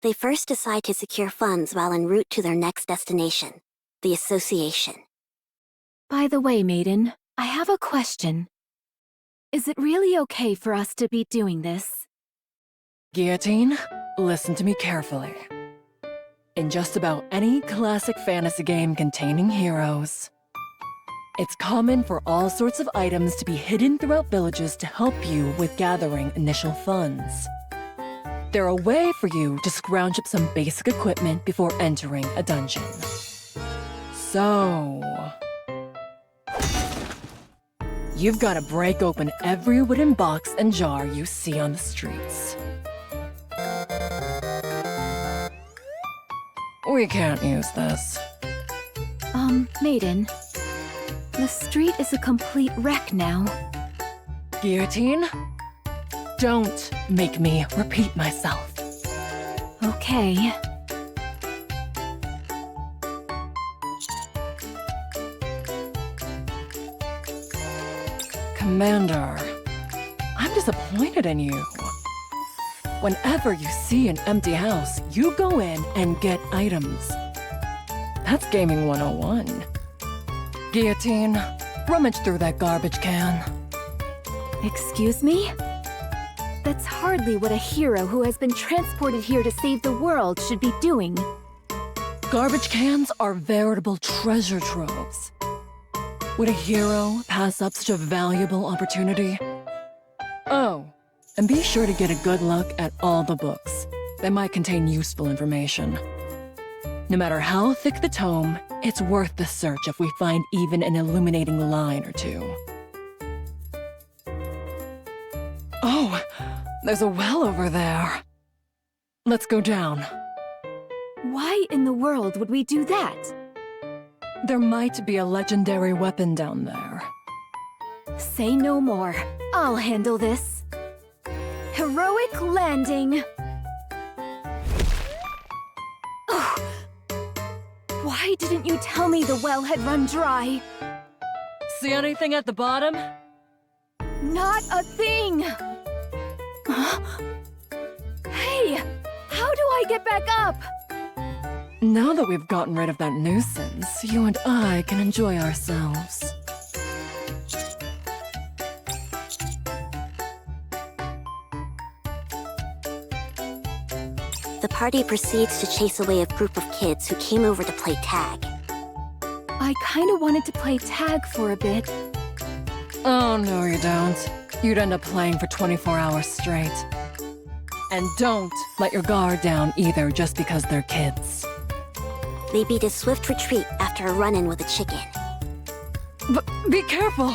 they first decide to secure funds while en route to their next destination, the Association. By the way, Maiden, I have a question. Is it really okay for us to be doing this? Guillotine, listen to me carefully. In just about any classic fantasy game containing heroes, it's common for all sorts of items to be hidden throughout villages to help you with gathering initial funds. They're a way for you to scrounge up some basic equipment before entering a dungeon. So... you've got to break open every wooden box and jar you see on the streets. We can't use this. Maiden, the street is a complete wreck now. Guillotine? Don't make me repeat myself. Okay. Commander, I'm disappointed in you. Whenever you see an empty house, you go in and get items. That's Gaming 101. Guillotine, rummage through that garbage can. Excuse me? That's hardly what a hero who has been transported here to save the world should be doing. Garbage cans are veritable treasure troves. Would a hero pass up such a valuable opportunity? Oh, and be sure to get a good look at all the books. They might contain useful information. No matter how thick the tome, it's worth the search if we find even an illuminating line or two. Oh, there's a well over there. Let's go down. Why in the world would we do that? There might be a legendary weapon down there. Say no more. I'll handle this. Heroic landing! Why didn't you tell me the well had run dry? See anything at the bottom? Not a thing! Huh? Hey! How do I get back up? Now that we've gotten rid of that nuisance, you and I can enjoy ourselves. The party proceeds to chase away a group of kids who came over to play tag. I kinda wanted to play tag for a bit. Oh, no you don't. You'd end up playing for 24 hours straight. And don't let your guard down either just because they're kids. They beat a swift retreat after a run-in with a chicken. Be careful!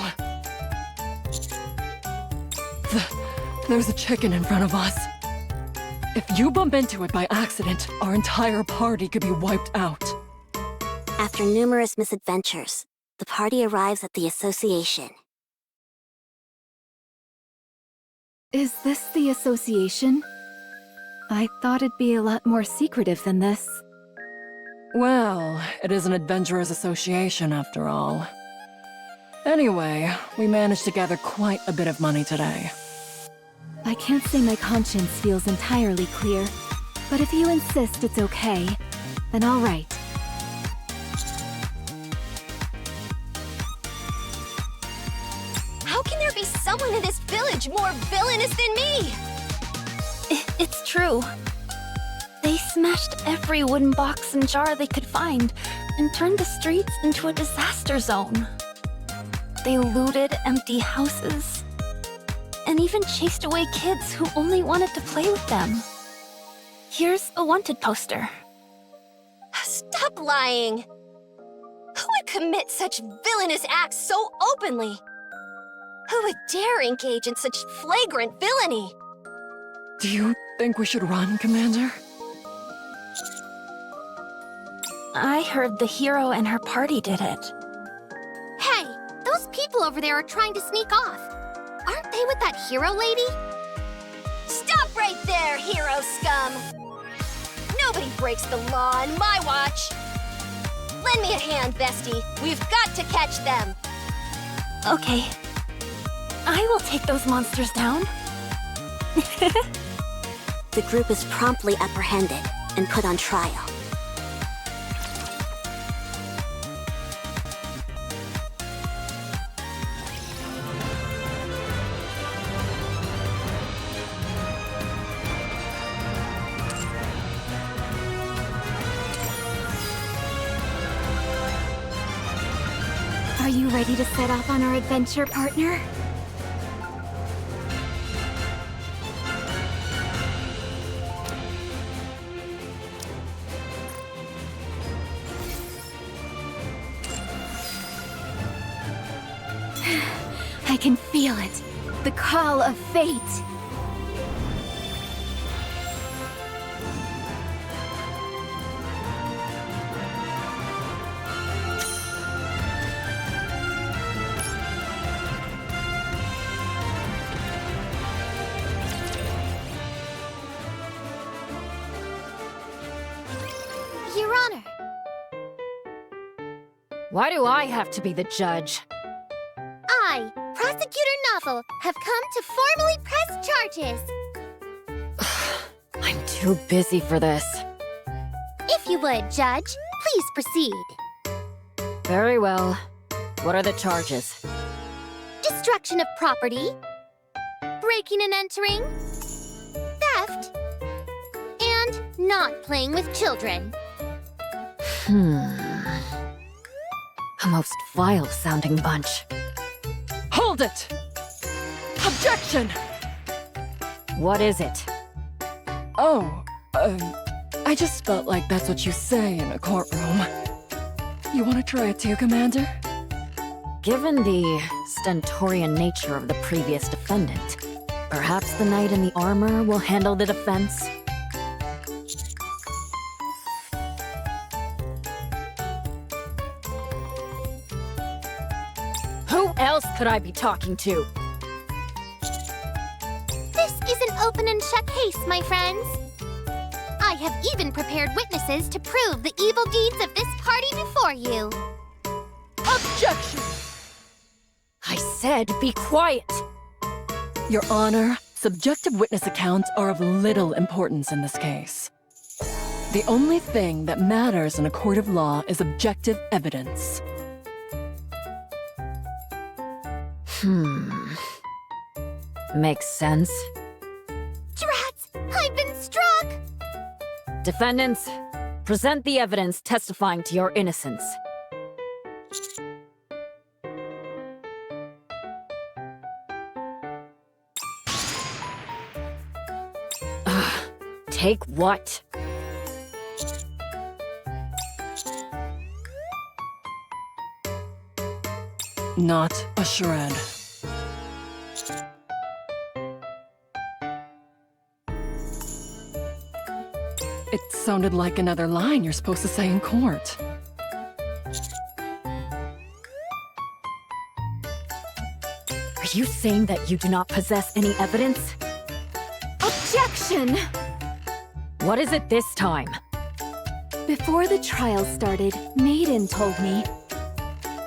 There's a chicken in front of us. If you bump into it by accident, our entire party could be wiped out. After numerous misadventures, the party arrives at the Association. Is this the association? I thought it'd be a lot more secretive than this. Well, it is an adventurers association after all. Anyway, we managed to gather quite a bit of money today. I can't say my conscience feels entirely clear, but if you insist it's okay, then all right. How can there be someone in this village more villainous than me? It's true. They smashed every wooden box and jar they could find and turned the streets into a disaster zone. They looted empty houses and even chased away kids who only wanted to play with them. Here's a wanted poster. Stop lying! Who would commit such villainous acts so openly? Who would dare engage in such flagrant villainy? Do you think we should run, Commander? I heard the hero and her party did it. Hey, those people over there are trying to sneak off. Aren't they with that hero lady? Stop right there, hero scum! Nobody breaks the law on my watch! Lend me a hand, bestie. We've got to catch them! Okay. I will take those monsters down. The group is promptly apprehended and put on trial. Are you ready to set off on our adventure, partner? I can feel it. The call of fate. Your Honor. Why do I have to be the judge? I, Prosecutor Novel, have come to formally press charges. I'm too busy for this. If you would, Judge, please proceed. Very well. What are the charges? Destruction of property, breaking and entering, theft, and not playing with children. A most vile-sounding bunch. Hold it! Objection! What is it? Oh, I just felt like that's what you say in a courtroom. You want to try it too, Commander? Given the stentorian nature of the previous defendant, perhaps the knight in the armor will handle the defense? Who else could I be talking to? This is an open and shut case, my friends. I have even prepared witnesses to prove the evil deeds of this party before you. Objection! I said be quiet! Your Honor, subjective witness accounts are of little importance in this case. The only thing that matters in a court of law is objective evidence. Makes sense. Drats! I've been struck! Defendants, present the evidence testifying to your innocence. Take what? Not a shred. It sounded like another line you're supposed to say in court. Are you saying that you do not possess any evidence? Objection! What is it this time? Before the trial started, Maiden told me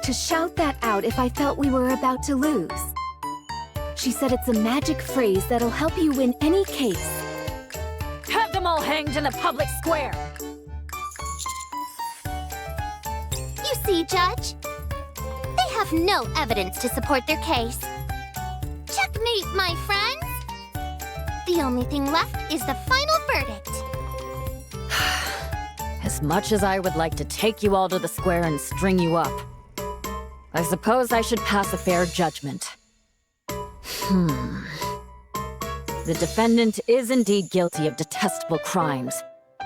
to shout that out if I felt we were about to lose. She said it's a magic phrase that'll help you win any case. Have them all hanged in the public square! You see, Judge? They have no evidence to support their case. Checkmate, my friends! The only thing left is the final verdict. As much as I would like to take you all to the square and string you up, I suppose I should pass a fair judgment. The defendant is indeed guilty of detestable crimes,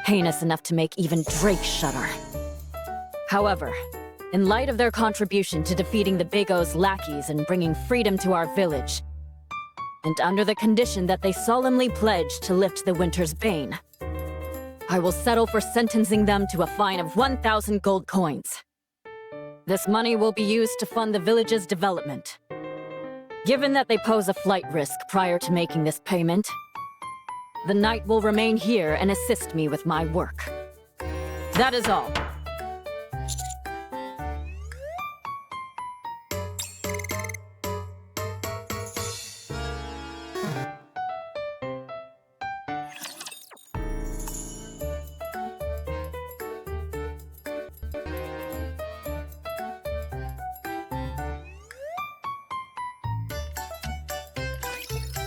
heinous enough to make even Drake shudder. However, in light of their contribution to defeating the Big O's lackeys and bringing freedom to our village, and under the condition that they solemnly pledge to lift the winter's bane. I will settle for sentencing them to a fine of 1,000 gold coins. This money will be used to fund the village's development. Given that they pose a flight risk prior to making this payment, the knight will remain here and assist me with my work. That is all.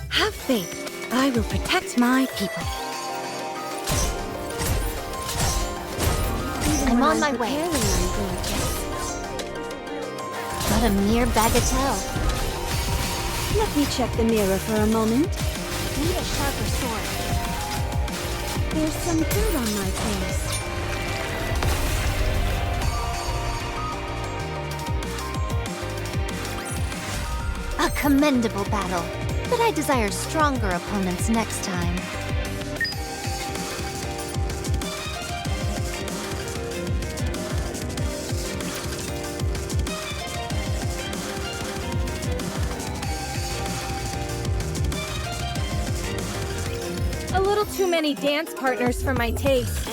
Have faith. I will protect my people. I'm on my way. But a mere bagatelle. Let me check the mirror for a moment. Need a sharper sword. There's some dirt on my face. A commendable battle. But I desire stronger opponents next time. A little too many dance partners for my taste.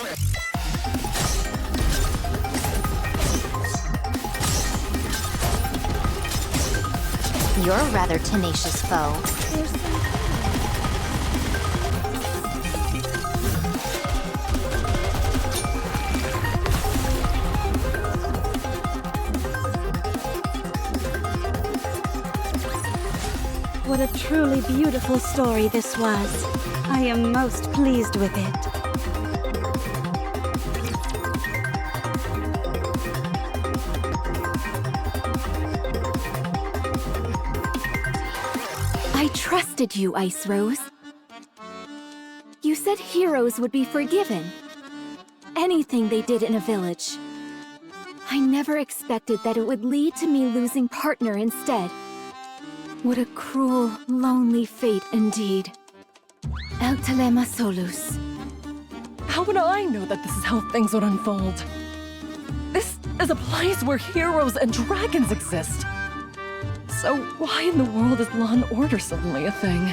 You're a rather tenacious foe. What a truly beautiful story this was. I am most pleased with it. I trusted you, Ice Rose. You said heroes would be forgiven. Anything they did in a village. I never expected that it would lead to me losing partner instead. What a cruel, lonely fate indeed. El Telema Solus. How would I know that this is how things would unfold? This is a place where heroes and dragons exist. So why in the world is law and order suddenly a thing?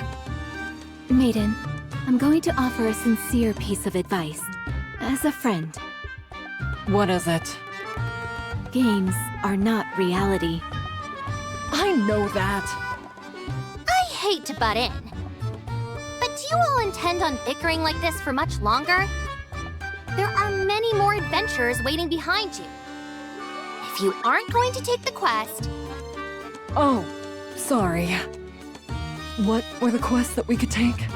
Maiden, I'm going to offer a sincere piece of advice. As a friend. What is it? Games are not reality. I know that. I hate to butt in. But do you all intend on bickering like this for much longer? There are many more adventures waiting behind you. If you aren't going to take the quest... Oh, sorry. What were the quests that we could take?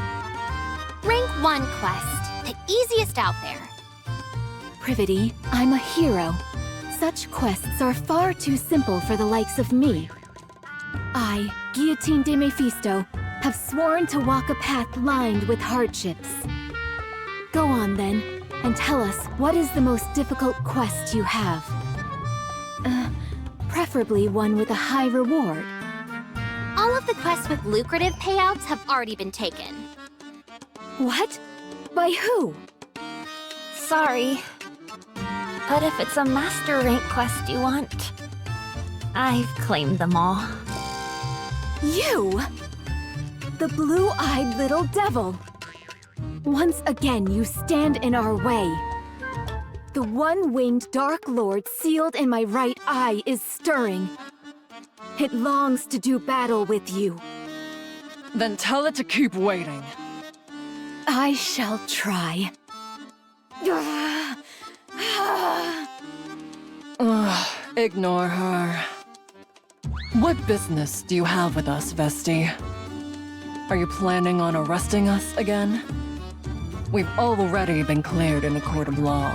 Rank 1 quest, the easiest out there. Privity, I'm a hero. Such quests are far too simple for the likes of me. I, Guillotine de Mephisto, have sworn to walk a path lined with hardships. Go on then, and tell us what is the most difficult quest you have. Preferably one with a high reward. All of the quests with lucrative payouts have already been taken. What? By who? Sorry. But if it's a master rank quest you want, I've claimed them all. You? The blue-eyed little devil. Once again, you stand in our way. The one-winged Dark Lord sealed in my right eye is stirring. It longs to do battle with you. Then tell it to keep waiting. I shall try. Ignore her. What business do you have with us, Vesti? Are you planning on arresting us again? We've already been cleared in a court of law.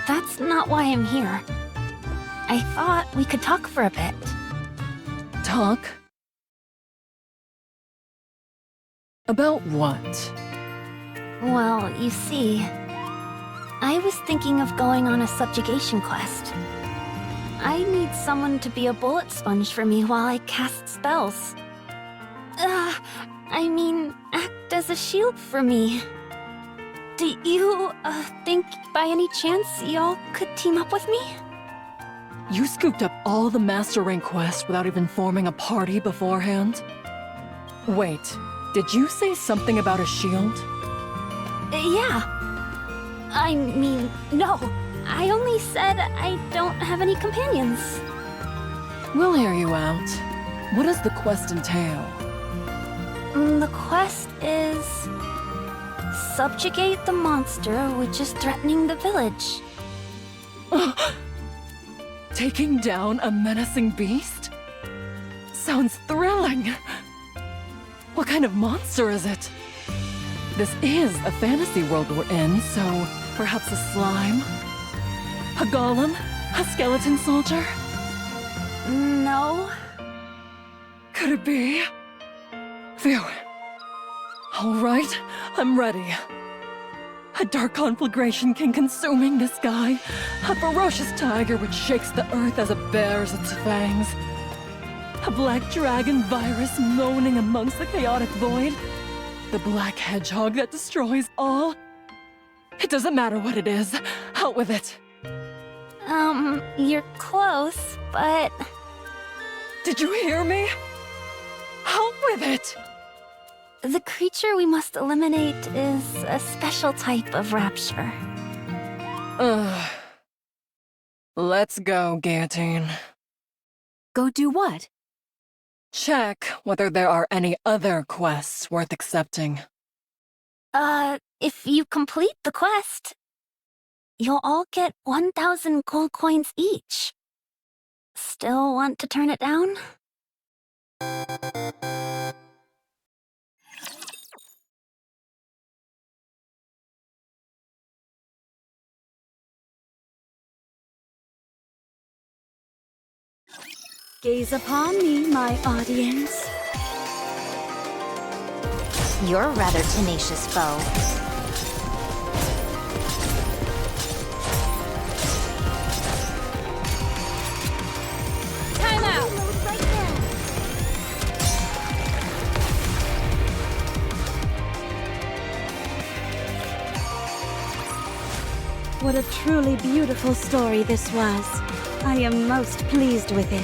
That's not why I'm here. I thought we could talk for a bit. Talk? About what? Well, you see, I was thinking of going on a subjugation quest. I need someone to be a bullet sponge for me while I cast spells. I mean, act as a shield for me. Do you, think by any chance y'all could team up with me? You scooped up all the Master Rank quests without even forming a party beforehand? Wait, did you say something about a shield? Yeah. I mean, no. I only said I don't have any companions. We'll hear you out. What does the quest entail? The quest is... subjugate the monster which is threatening the village. Taking down a menacing beast? Sounds thrilling! What kind of monster is it? This is a fantasy world we're in, so perhaps a slime? A golem? A skeleton soldier? No. Could it be? Phew. Alright, I'm ready. A dark conflagration king consuming the sky. A ferocious tiger which shakes the earth as it bares its fangs. A black dragon virus moaning amongst the chaotic void. The black hedgehog that destroys all. It doesn't matter what it is. Out with it. You're close, but... Did you hear me? Out with it! The creature we must eliminate is a special type of rapture. Let's go, Guillotine. Go do what? Check whether there are any other quests worth accepting. If you complete the quest, you'll all get 1,000 gold coins each. Still want to turn it down? Gaze upon me, my audience. You're a rather tenacious foe. Time out! What a truly beautiful story this was. I am most pleased with it.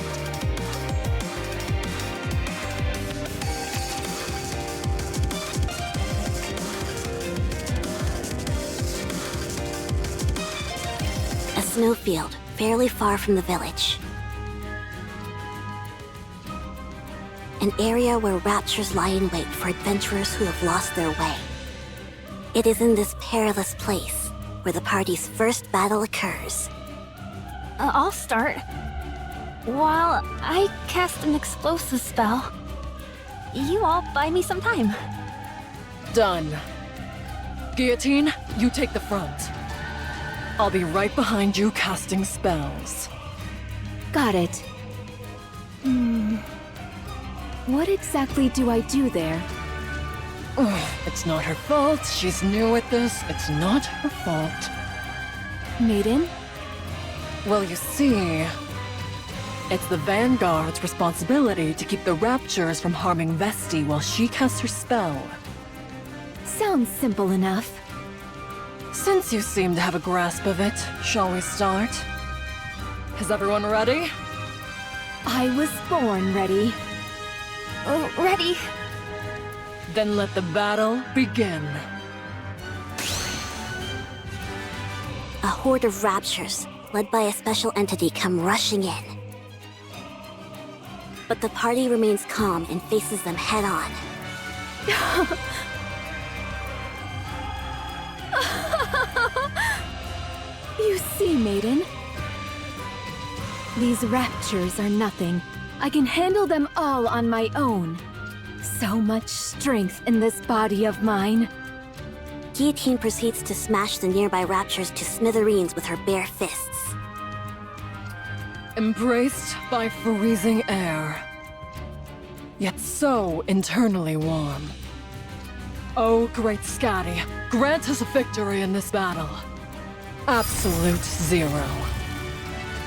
A snowfield, fairly far from the village. An area where raptures lie in wait for adventurers who have lost their way. It is in this perilous place where the party's first battle occurs. I'll start. While I cast an explosive spell, you all buy me some time. Done. Guillotine, you take the front. I'll be right behind you casting spells. Got it. What exactly do I do there? It's not her fault. She's new at this. It's not her fault. Maiden? Well, you see, it's the Vanguard's responsibility to keep the Raptures from harming Vesti while she casts her spell. Sounds simple enough. Since you seem to have a grasp of it, shall we start? Is everyone ready? I was born ready. Ready? Then let the battle begin. A horde of raptures, led by a special entity, come rushing in. But the party remains calm and faces them head-on. You see, Maiden? These raptures are nothing. I can handle them all on my own. So much strength in this body of mine. Guillotine proceeds to smash the nearby raptures to smithereens with her bare fists. Embraced by freezing air, yet so internally warm. Oh, great Scotty, grant us a victory in this battle. Absolute zero.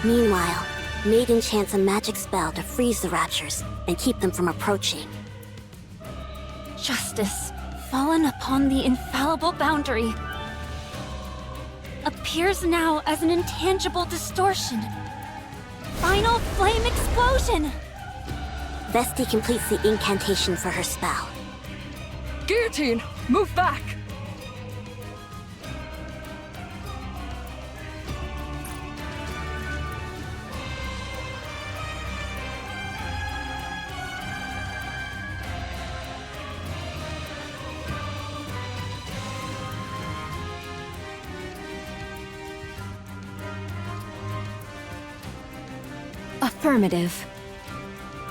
Meanwhile, Maiden chants a magic spell to freeze the raptures and keep them from approaching. justice, fallen upon the infallible boundary, appears now as an intangible distortion. Final flame explosion! Vesti completes the incantation for her spell. Guillotine, move back! Affirmative.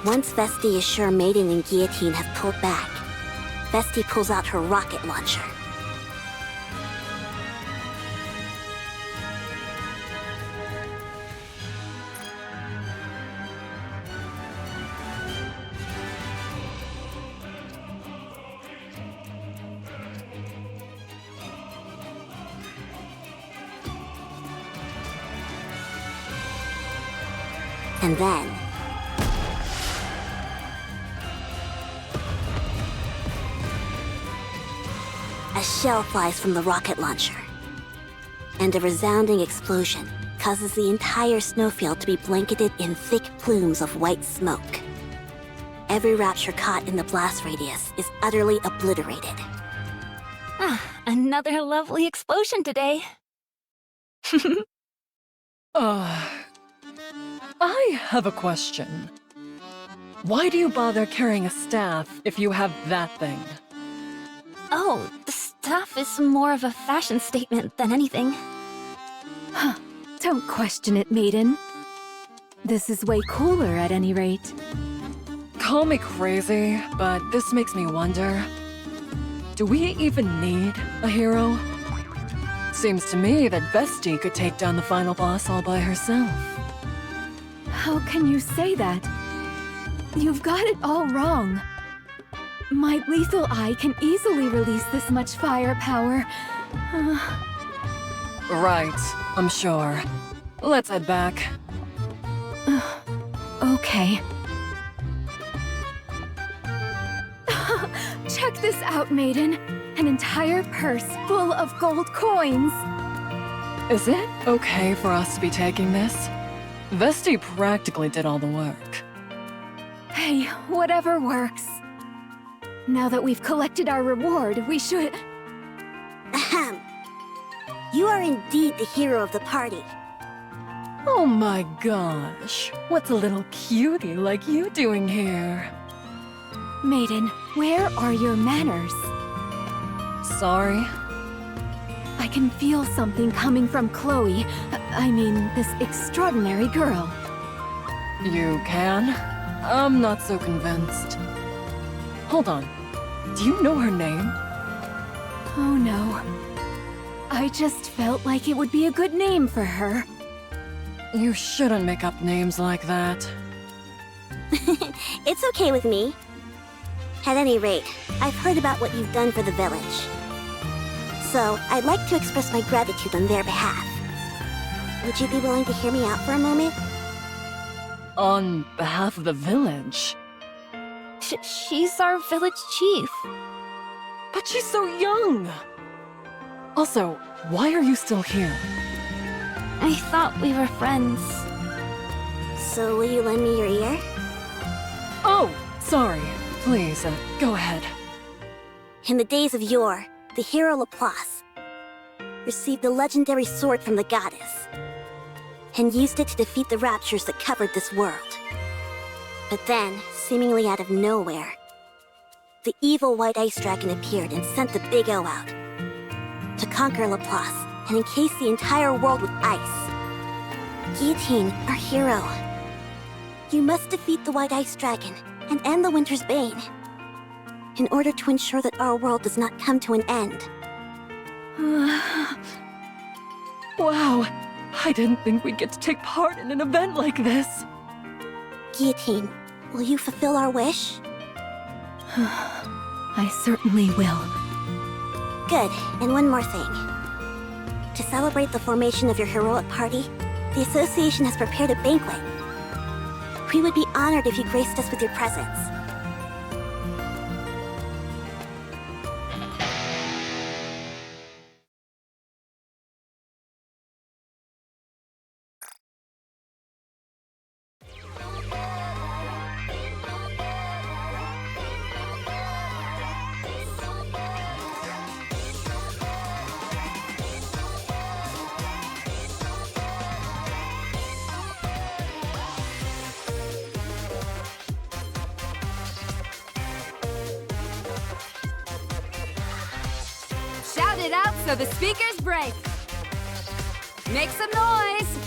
Once Vesti is sure Maiden and Guillotine have pulled back, Vesti pulls out her rocket launcher. And then... a shell flies from the rocket launcher. And a resounding explosion causes the entire snowfield to be blanketed in thick plumes of white smoke. Every rapture caught in the blast radius is utterly obliterated. Another lovely explosion today. I have a question. Why do you bother carrying a staff if you have that thing? Oh, the staff is more of a fashion statement than anything. Don't question it, Maiden. This is way cooler at any rate. Call me crazy, but this makes me wonder. Do we even need a hero? Seems to me that Vesti could take down the final boss all by herself. How can you say that? You've got it all wrong. My lethal eye can easily release this much firepower. Right, I'm sure. Let's head back. Okay. Check this out, Maiden. An entire purse full of gold coins. Is it okay for us to be taking this? Vesti practically did all the work. Hey, whatever works. Now that we've collected our reward, we should... Ahem. You are indeed the hero of the party. Oh my gosh, what's a little cutie like you doing here? Maiden, where are your manners? Sorry. I can feel something coming from Chloe. I mean, this extraordinary girl. You can? I'm not so convinced. Hold on. Do you know her name? Oh no. I just felt like it would be a good name for her. You shouldn't make up names like that. It's okay with me. At any rate, I've heard about what you've done for the village. So, I'd like to express my gratitude on their behalf. Would you be willing to hear me out for a moment? On behalf of the village? She's our village chief. But she's so young! Also, why are you still here? I thought we were friends. So will you lend me your ear? Oh, sorry. Please, go ahead. In the days of yore, the hero Laplace received the legendary sword from the goddess and used it to defeat the raptures that covered this world. But then, seemingly out of nowhere, the evil White Ice Dragon appeared and sent the Big O out to conquer Laplace and encase the entire world with ice. Guillotine, our hero, you must defeat the White Ice Dragon and end the Winter's Bane in order to ensure that our world does not come to an end. Wow, I didn't think we'd get to take part in an event like this. Guillotine, will you fulfill our wish? I certainly will. Good, and one more thing. To celebrate the formation of your heroic party, the Association has prepared a banquet. We would be honored if you graced us with your presence. Shout it out so the speakers break. Make some noise.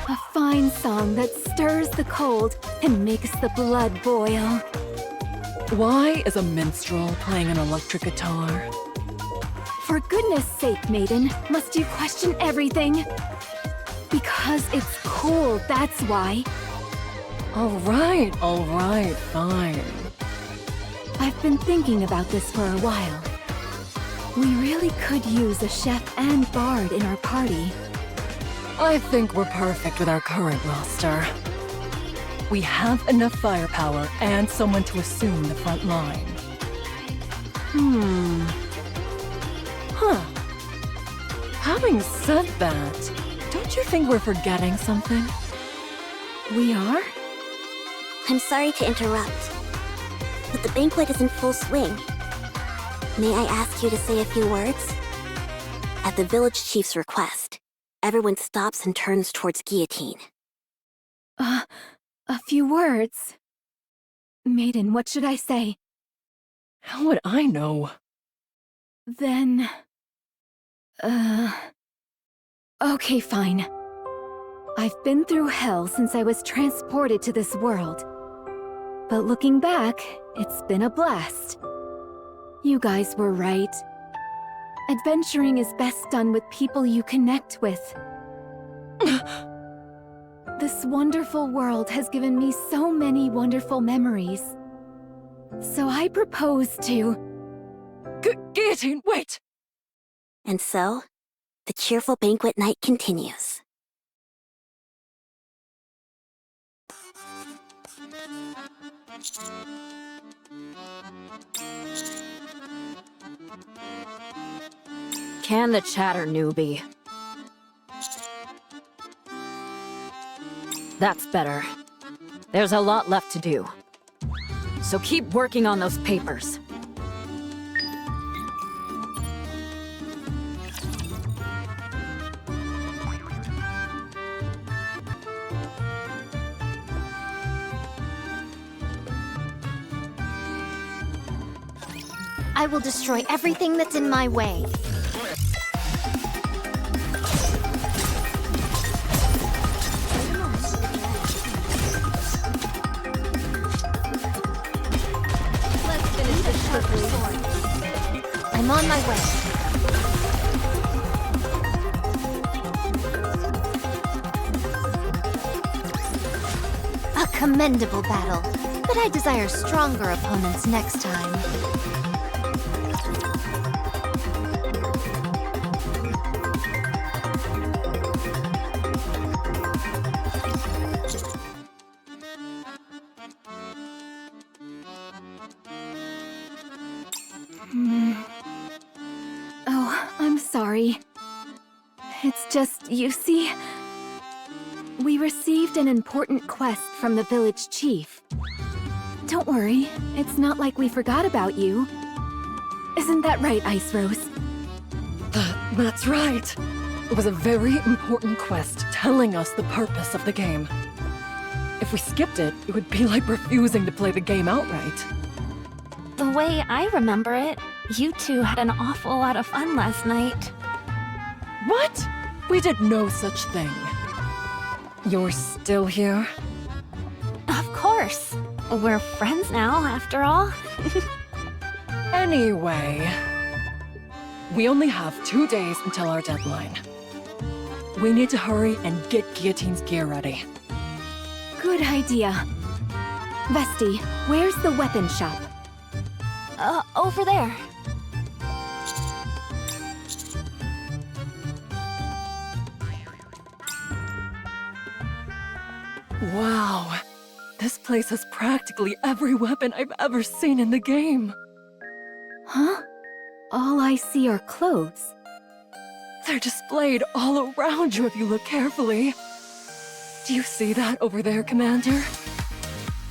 A fine song that stirs the cold and makes the blood boil. Why is a minstrel playing an electric guitar? For goodness sake, maiden, must you question everything? Because it's cool, that's why. All right, fine. I've been thinking about this for a while. We really could use a chef and bard in our party. I think we're perfect with our current roster. We have enough firepower and someone to assume the front line. Having said that, don't you think we're forgetting something? We are? I'm sorry to interrupt, but the banquet is in full swing. May I ask you to say a few words? At the village chief's request, everyone stops and turns towards Guillotine. A few words. Maiden, what should I say? How would I know? Then... Okay, fine. I've been through hell since I was transported to this world. But looking back, it's been a blast. You guys were right. Adventuring is best done with people you connect with. This wonderful world has given me so many wonderful memories. So I propose to... Guillotine, wait! And so, the cheerful banquet night continues. Can the chatter, newbie. That's better. There's a lot left to do. So keep working on those papers. I will destroy everything that's in my way. Let's finish this quickly. I'm on my way. A commendable battle, but I desire stronger opponents next time. Oh, I'm sorry. It's just, you see... We received an important quest from the village chief. Don't worry, it's not like we forgot about you. Isn't that right, Ice Rose? That's right. It was a very important quest telling us the purpose of the game. If we skipped it, it would be like refusing to play the game outright. The way I remember it, you two had an awful lot of fun last night. What? We did no such thing. You're still here? Of course. We're friends now, after all. Anyway, we only have 2 days until our deadline. We need to hurry and get Guillotine's gear ready. Good idea. Vesti, where's the weapon shop? Over there. Wow. This place has practically every weapon I've ever seen in the game. Huh? All I see are clothes. They're displayed all around you if you look carefully. Do you see that over there, Commander?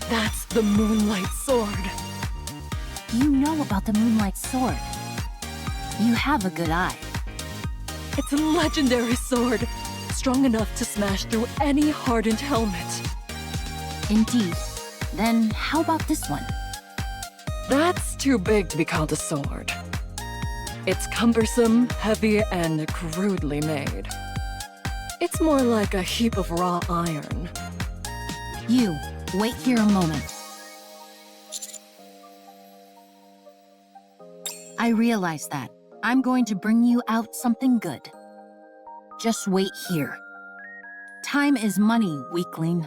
That's the Moonlight Sword. You know about the Moonlight Sword. You have a good eye. It's a legendary sword, strong enough to smash through any hardened helmet. Indeed. Then how about this one? That's too big to be called a sword. It's cumbersome, heavy, and crudely made. It's more like a heap of raw iron. You, wait here a moment. I realize that. I'm going to bring you out something good. Just wait here. Time is money, weakling.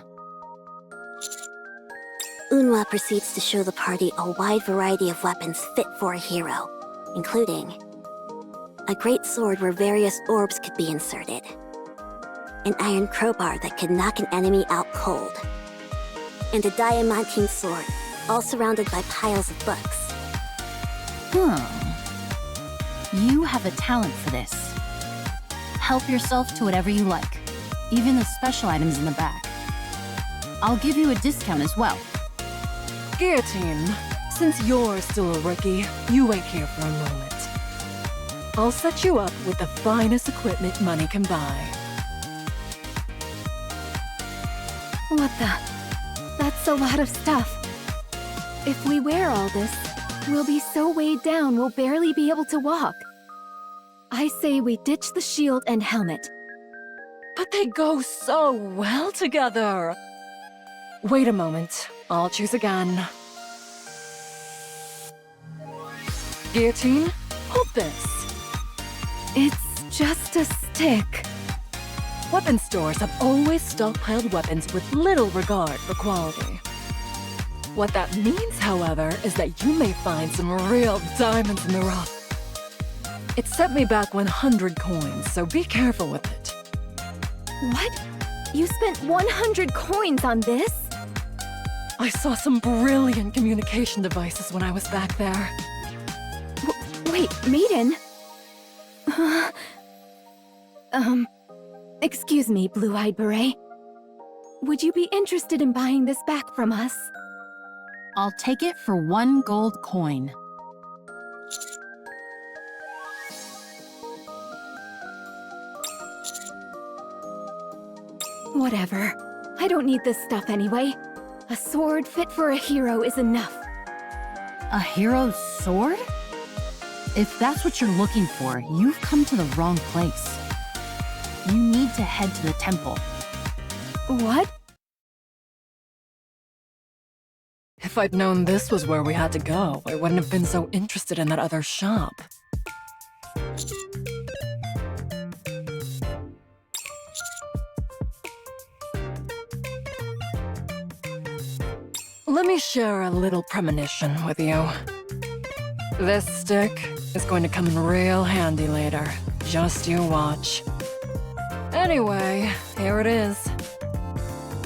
Unwa proceeds to show the party a wide variety of weapons fit for a hero, including a great sword where various orbs could be inserted, an iron crowbar that could knock an enemy out cold, and a diamantine sword, all surrounded by piles of books. You have a talent for this. Help yourself to whatever you like, even the special items in the back. I'll give you a discount as well. Guillotine, since you're still a rookie, you wait here for a moment. I'll set you up with the finest equipment money can buy. What the? That's a lot of stuff. If we wear all this, we'll be so weighed down we'll barely be able to walk. I say we ditch the shield and helmet. But they go so well together. Wait a moment. I'll choose again. Guillotine, hold this. It's just a stick. Weapon stores have always stockpiled weapons with little regard for quality. What that means, however, is that you may find some real diamonds in the rough. It set me back 100 coins, so be careful with it. What? You spent 100 coins on this? I saw some brilliant communication devices when I was back there. Wait, Maiden? Excuse me, Blue-Eyed Beret. Would you be interested in buying this back from us? I'll take it for 1 gold coin. Whatever. I don't need this stuff anyway. A sword fit for a hero is enough. A hero's sword? If that's what you're looking for, you've come to the wrong place. You need to head to the temple. What? If I'd known this was where we had to go, I wouldn't have been so interested in that other shop. Let me share a little premonition with you. This stick is going to come in real handy later. Just you watch. Anyway, here it is.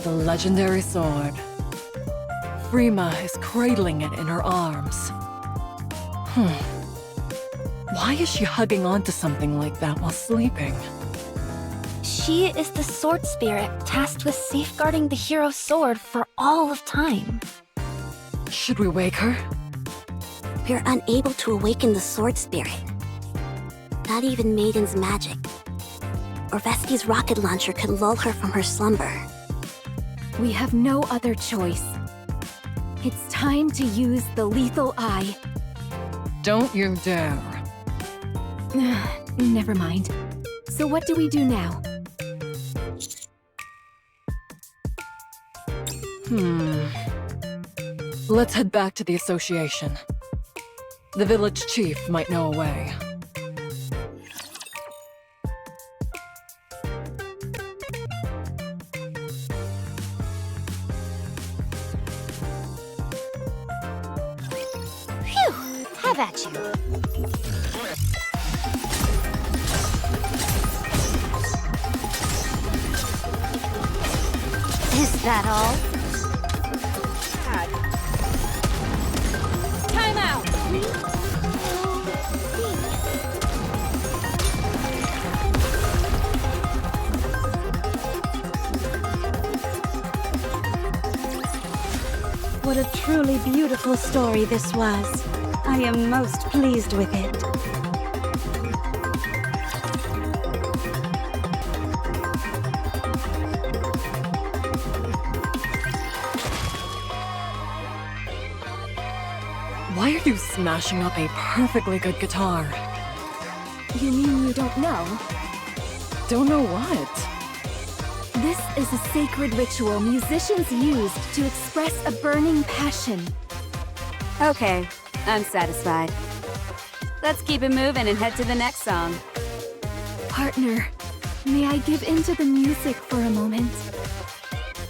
The legendary sword. Frima is cradling it in her arms. Why is she hugging onto something like that while sleeping? She is the sword spirit tasked with safeguarding the hero's sword for all of time. Should we wake her? We're unable to awaken the sword spirit. Not even Maiden's magic. Or Veski's rocket launcher could lull her from her slumber. We have no other choice. It's time to use the lethal eye. Don't you dare. Never mind. So what do we do now? Let's head back to the association. The village chief might know a way. Phew! Have at you. Is that all? Time out! What a truly beautiful story this was. I am most pleased with it. Why are you smashing up a perfectly good guitar? You mean you don't know? Don't know what? This is a sacred ritual musicians use to express a burning passion. Okay, I'm satisfied. Let's keep it moving and head to the next song. Partner, may I give in to the music for a moment?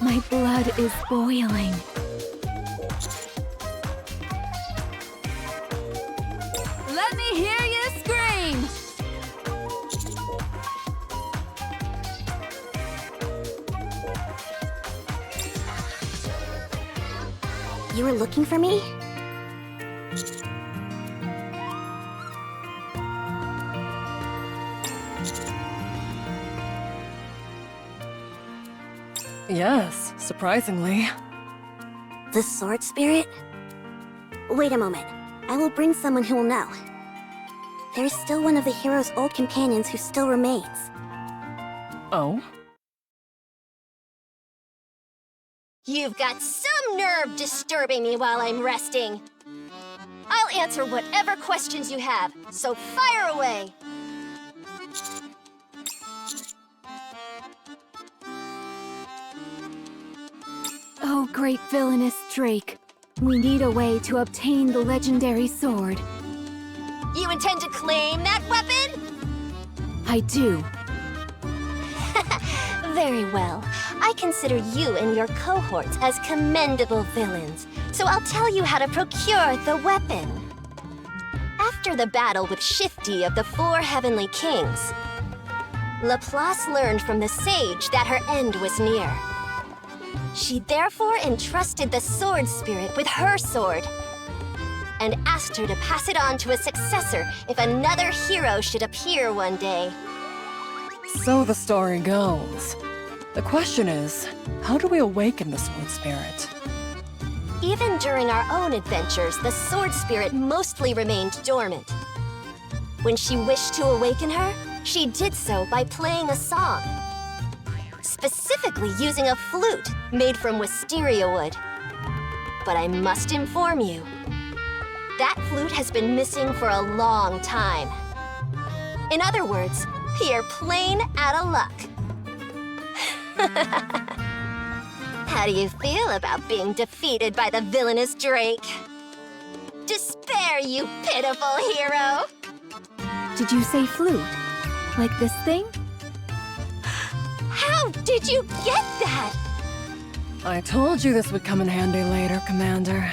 My blood is boiling. Let me hear you scream! You were looking for me? Yes, surprisingly. The sword spirit? Wait a moment. I will bring someone who will know. There is still one of the hero's old companions who still remains. Oh? You've got some nerve disturbing me while I'm resting. I'll answer whatever questions you have, so fire away! Oh, great villainous Drake. We need a way to obtain the legendary sword. You intend to claim that weapon? I do. Very well. I consider you and your cohorts as commendable villains, so I'll tell you how to procure the weapon. After the battle with Shifty of the Four Heavenly Kings, Laplace learned from the sage that her end was near. She therefore entrusted the sword spirit with her sword, and asked her to pass it on to a successor if another hero should appear one day. So the story goes. The question is, how do we awaken the sword spirit? Even during our own adventures, the sword spirit mostly remained dormant. When she wished to awaken her, she did so by playing a song. Specifically using a flute made from wisteria wood. But I must inform you, that flute has been missing for a long time. In other words, you're plain out of luck. How do you feel about being defeated by the villainous Drake? Despair, you pitiful hero! Did you say flute? Like this thing? How did you get that? I told you this would come in handy later, Commander.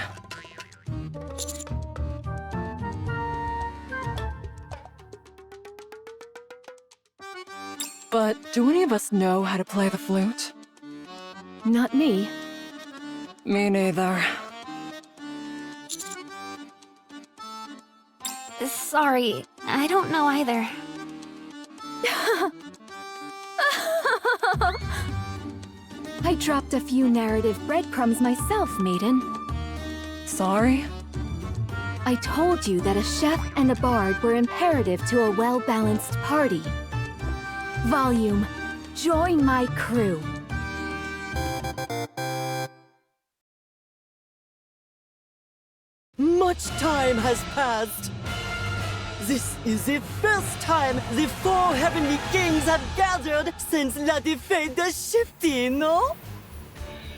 But do any of us know how to play the flute? Not me. Me neither. Sorry, I don't know either. I dropped a few narrative breadcrumbs myself, maiden. Sorry? I told you that a chef and a bard were imperative to a well-balanced party. Volume, join my crew. Much time has passed. This is the first time the Four Heavenly Kings have gathered since La Defeat de Shifty, no?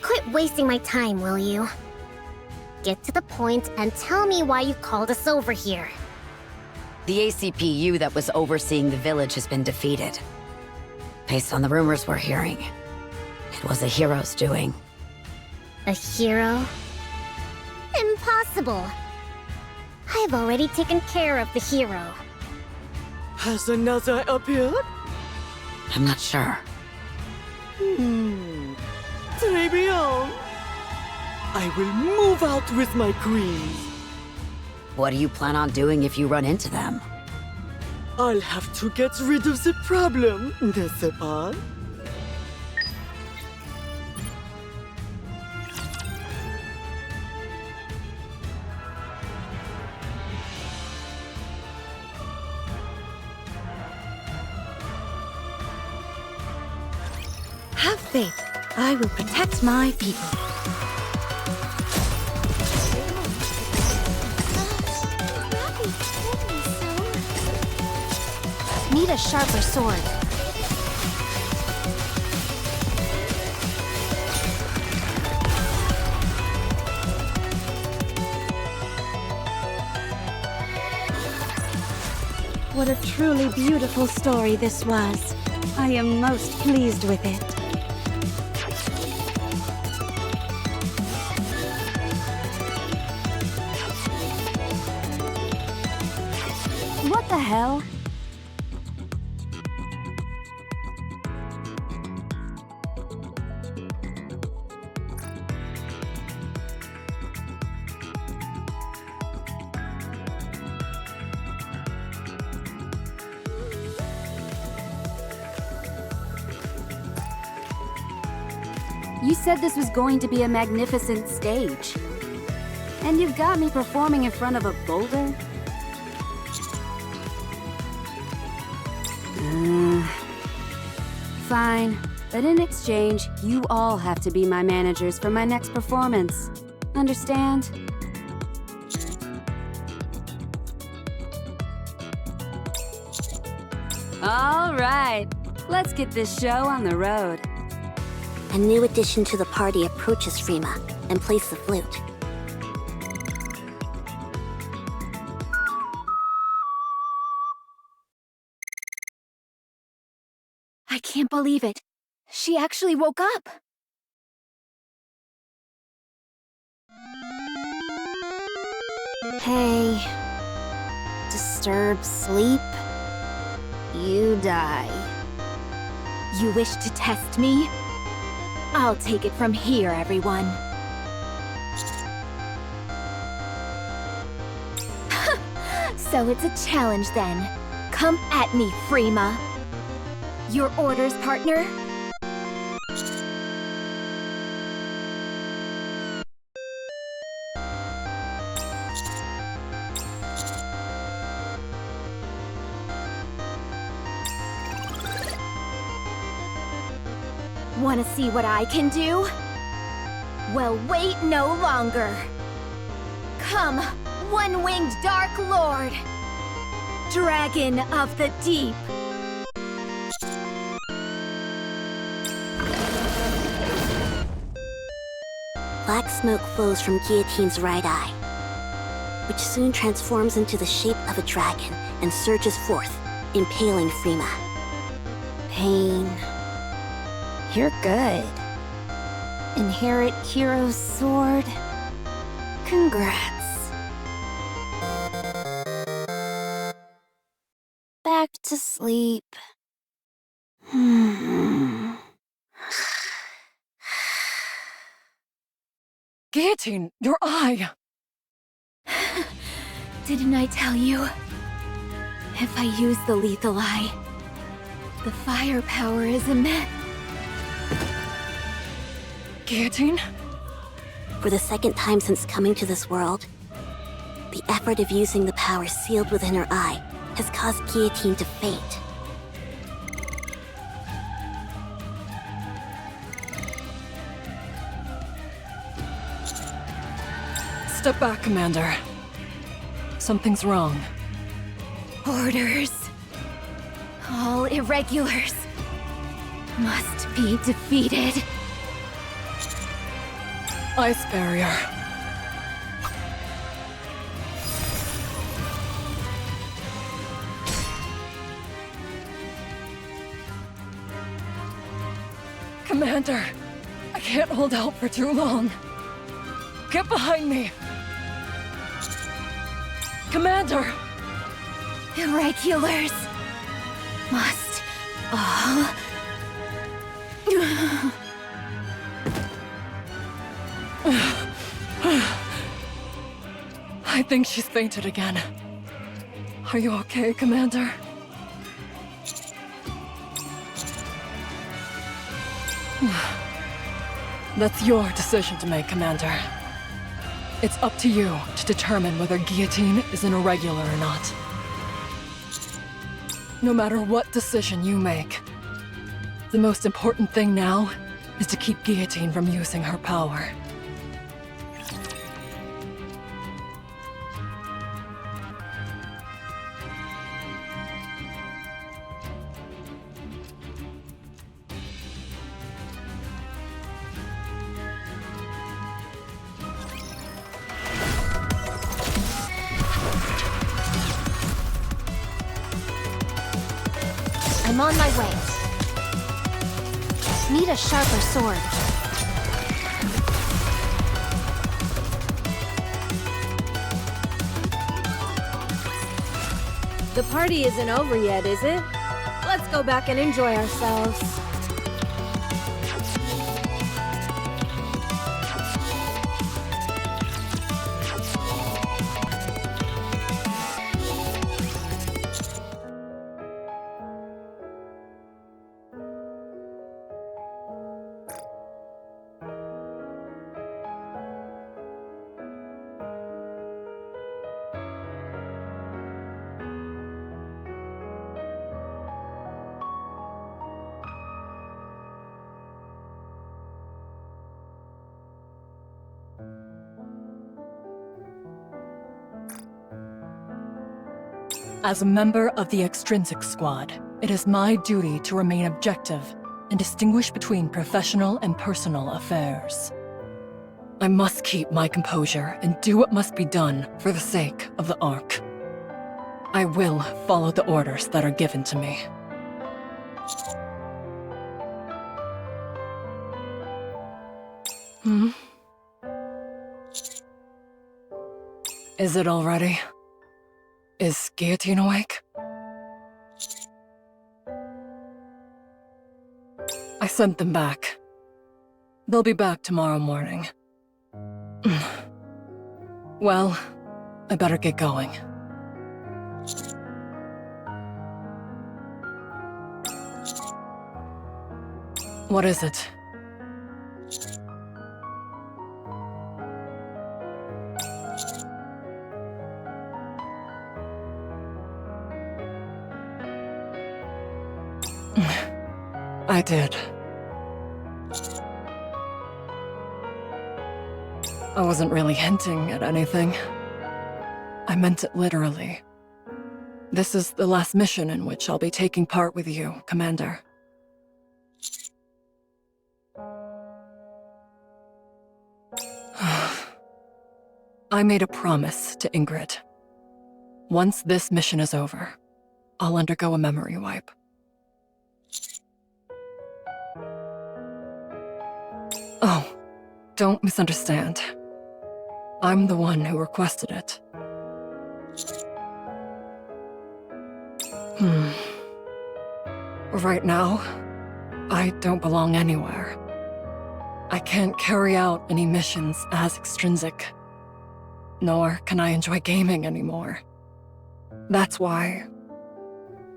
Quit wasting my time, will you? Get to the point and tell me why you called us over here. The ACPU that was overseeing the village has been defeated. Based on the rumors we're hearing, it was a hero's doing. A hero? Impossible! I've already taken care of the hero. Has another appeared? I'm not sure. Très bien. I will move out with my queens. What do you plan on doing if you run into them? I'll have to get rid of the problem, n'est-ce pas? Have faith. I will protect my people. Need a sharper sword. What a truly beautiful story this was. I am most pleased with it. What the hell? You said this was going to be a magnificent stage. And you've got me performing in front of a boulder? Fine, but in exchange, you all have to be my managers for my next performance. Understand? All right, let's get this show on the road. A new addition to the party approaches Frima and plays the flute. I can't believe it. She actually woke up. Hey, disturb sleep, you die. You wish to test me? I'll take it from here, everyone. So it's a challenge then. Come at me, Frima. Your orders, partner? Wanna see what I can do? Well, wait no longer. Come, one-winged Dark Lord! Dragon of the Deep! Black smoke flows from Guillotine's right eye, which soon transforms into the shape of a dragon and surges forth, impaling Frima. Pain. You're good. Inherit Hero's sword. Congrats. Back to sleep. Guillotine, your eye! Didn't I tell you? If I use the lethal eye, the firepower is immense. Guillotine? For the second time since coming to this world, the effort of using the power sealed within her eye has caused Guillotine to faint. Step back, Commander. Something's wrong. Orders. All irregulars must be defeated. Ice barrier. Commander, I can't hold out for too long. Get behind me! Commander! Irregulars must all... I think she's fainted again. Are you okay, Commander? That's your decision to make, Commander. It's up to you to determine whether Guillotine is an irregular or not. No matter what decision you make, the most important thing now is to keep Guillotine from using her power. I'm on my way. Need a sharper sword. The party isn't over yet, is it? Let's go back and enjoy ourselves. As a member of the Extrinsic Squad, it is my duty to remain objective and distinguish between professional and personal affairs. I must keep my composure and do what must be done for the sake of the Ark. I will follow the orders that are given to me. Is it all ready? Is Guillotine awake? I sent them back. They'll be back tomorrow morning. Well, I better get going. What is it? I did. I wasn't really hinting at anything. I meant it literally. This is the last mission in which I'll be taking part with you, Commander. I made a promise to Ingrid. Once this mission is over, I'll undergo a memory wipe. Oh, don't misunderstand. I'm the one who requested it. Right now, I don't belong anywhere. I can't carry out any missions as extrinsic, nor can I enjoy gaming anymore. That's why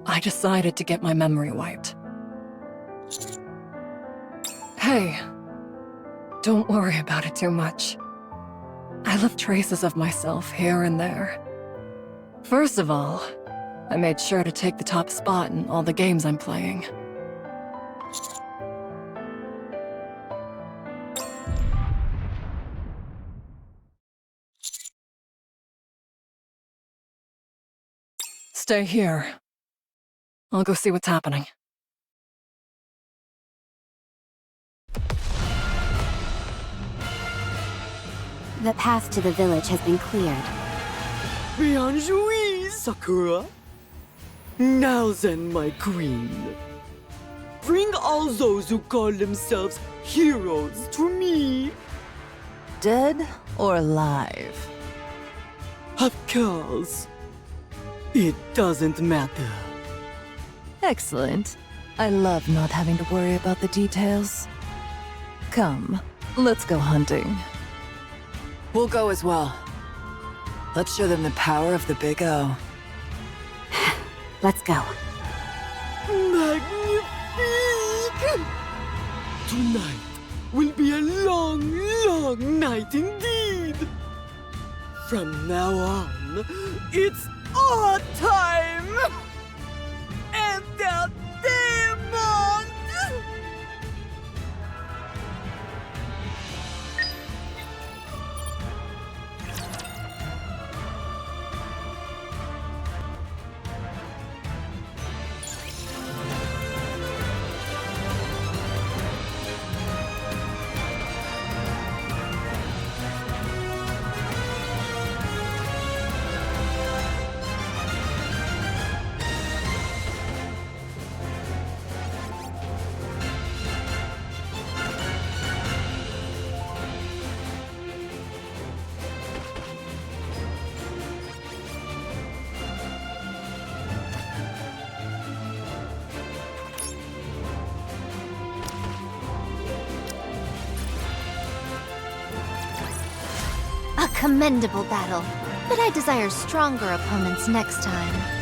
I decided to get my memory wiped. Hey, don't worry about it too much. I left traces of myself here and there. First of all, I made sure to take the top spot in all the games I'm playing. Stay here. I'll go see what's happening. The path to the village has been cleared. Bien joué, Sakura. Now then, my queen. Bring all those who call themselves heroes to me. Dead or alive? Of course. It doesn't matter. Excellent. I love not having to worry about the details. Come, let's go hunting. We'll go as well. Let's show them the power of the Big O. Let's go. Magnifique! Tonight will be a long, long night indeed. From now on, it's our time! Entertainment! A commendable battle, but I desire stronger opponents next time.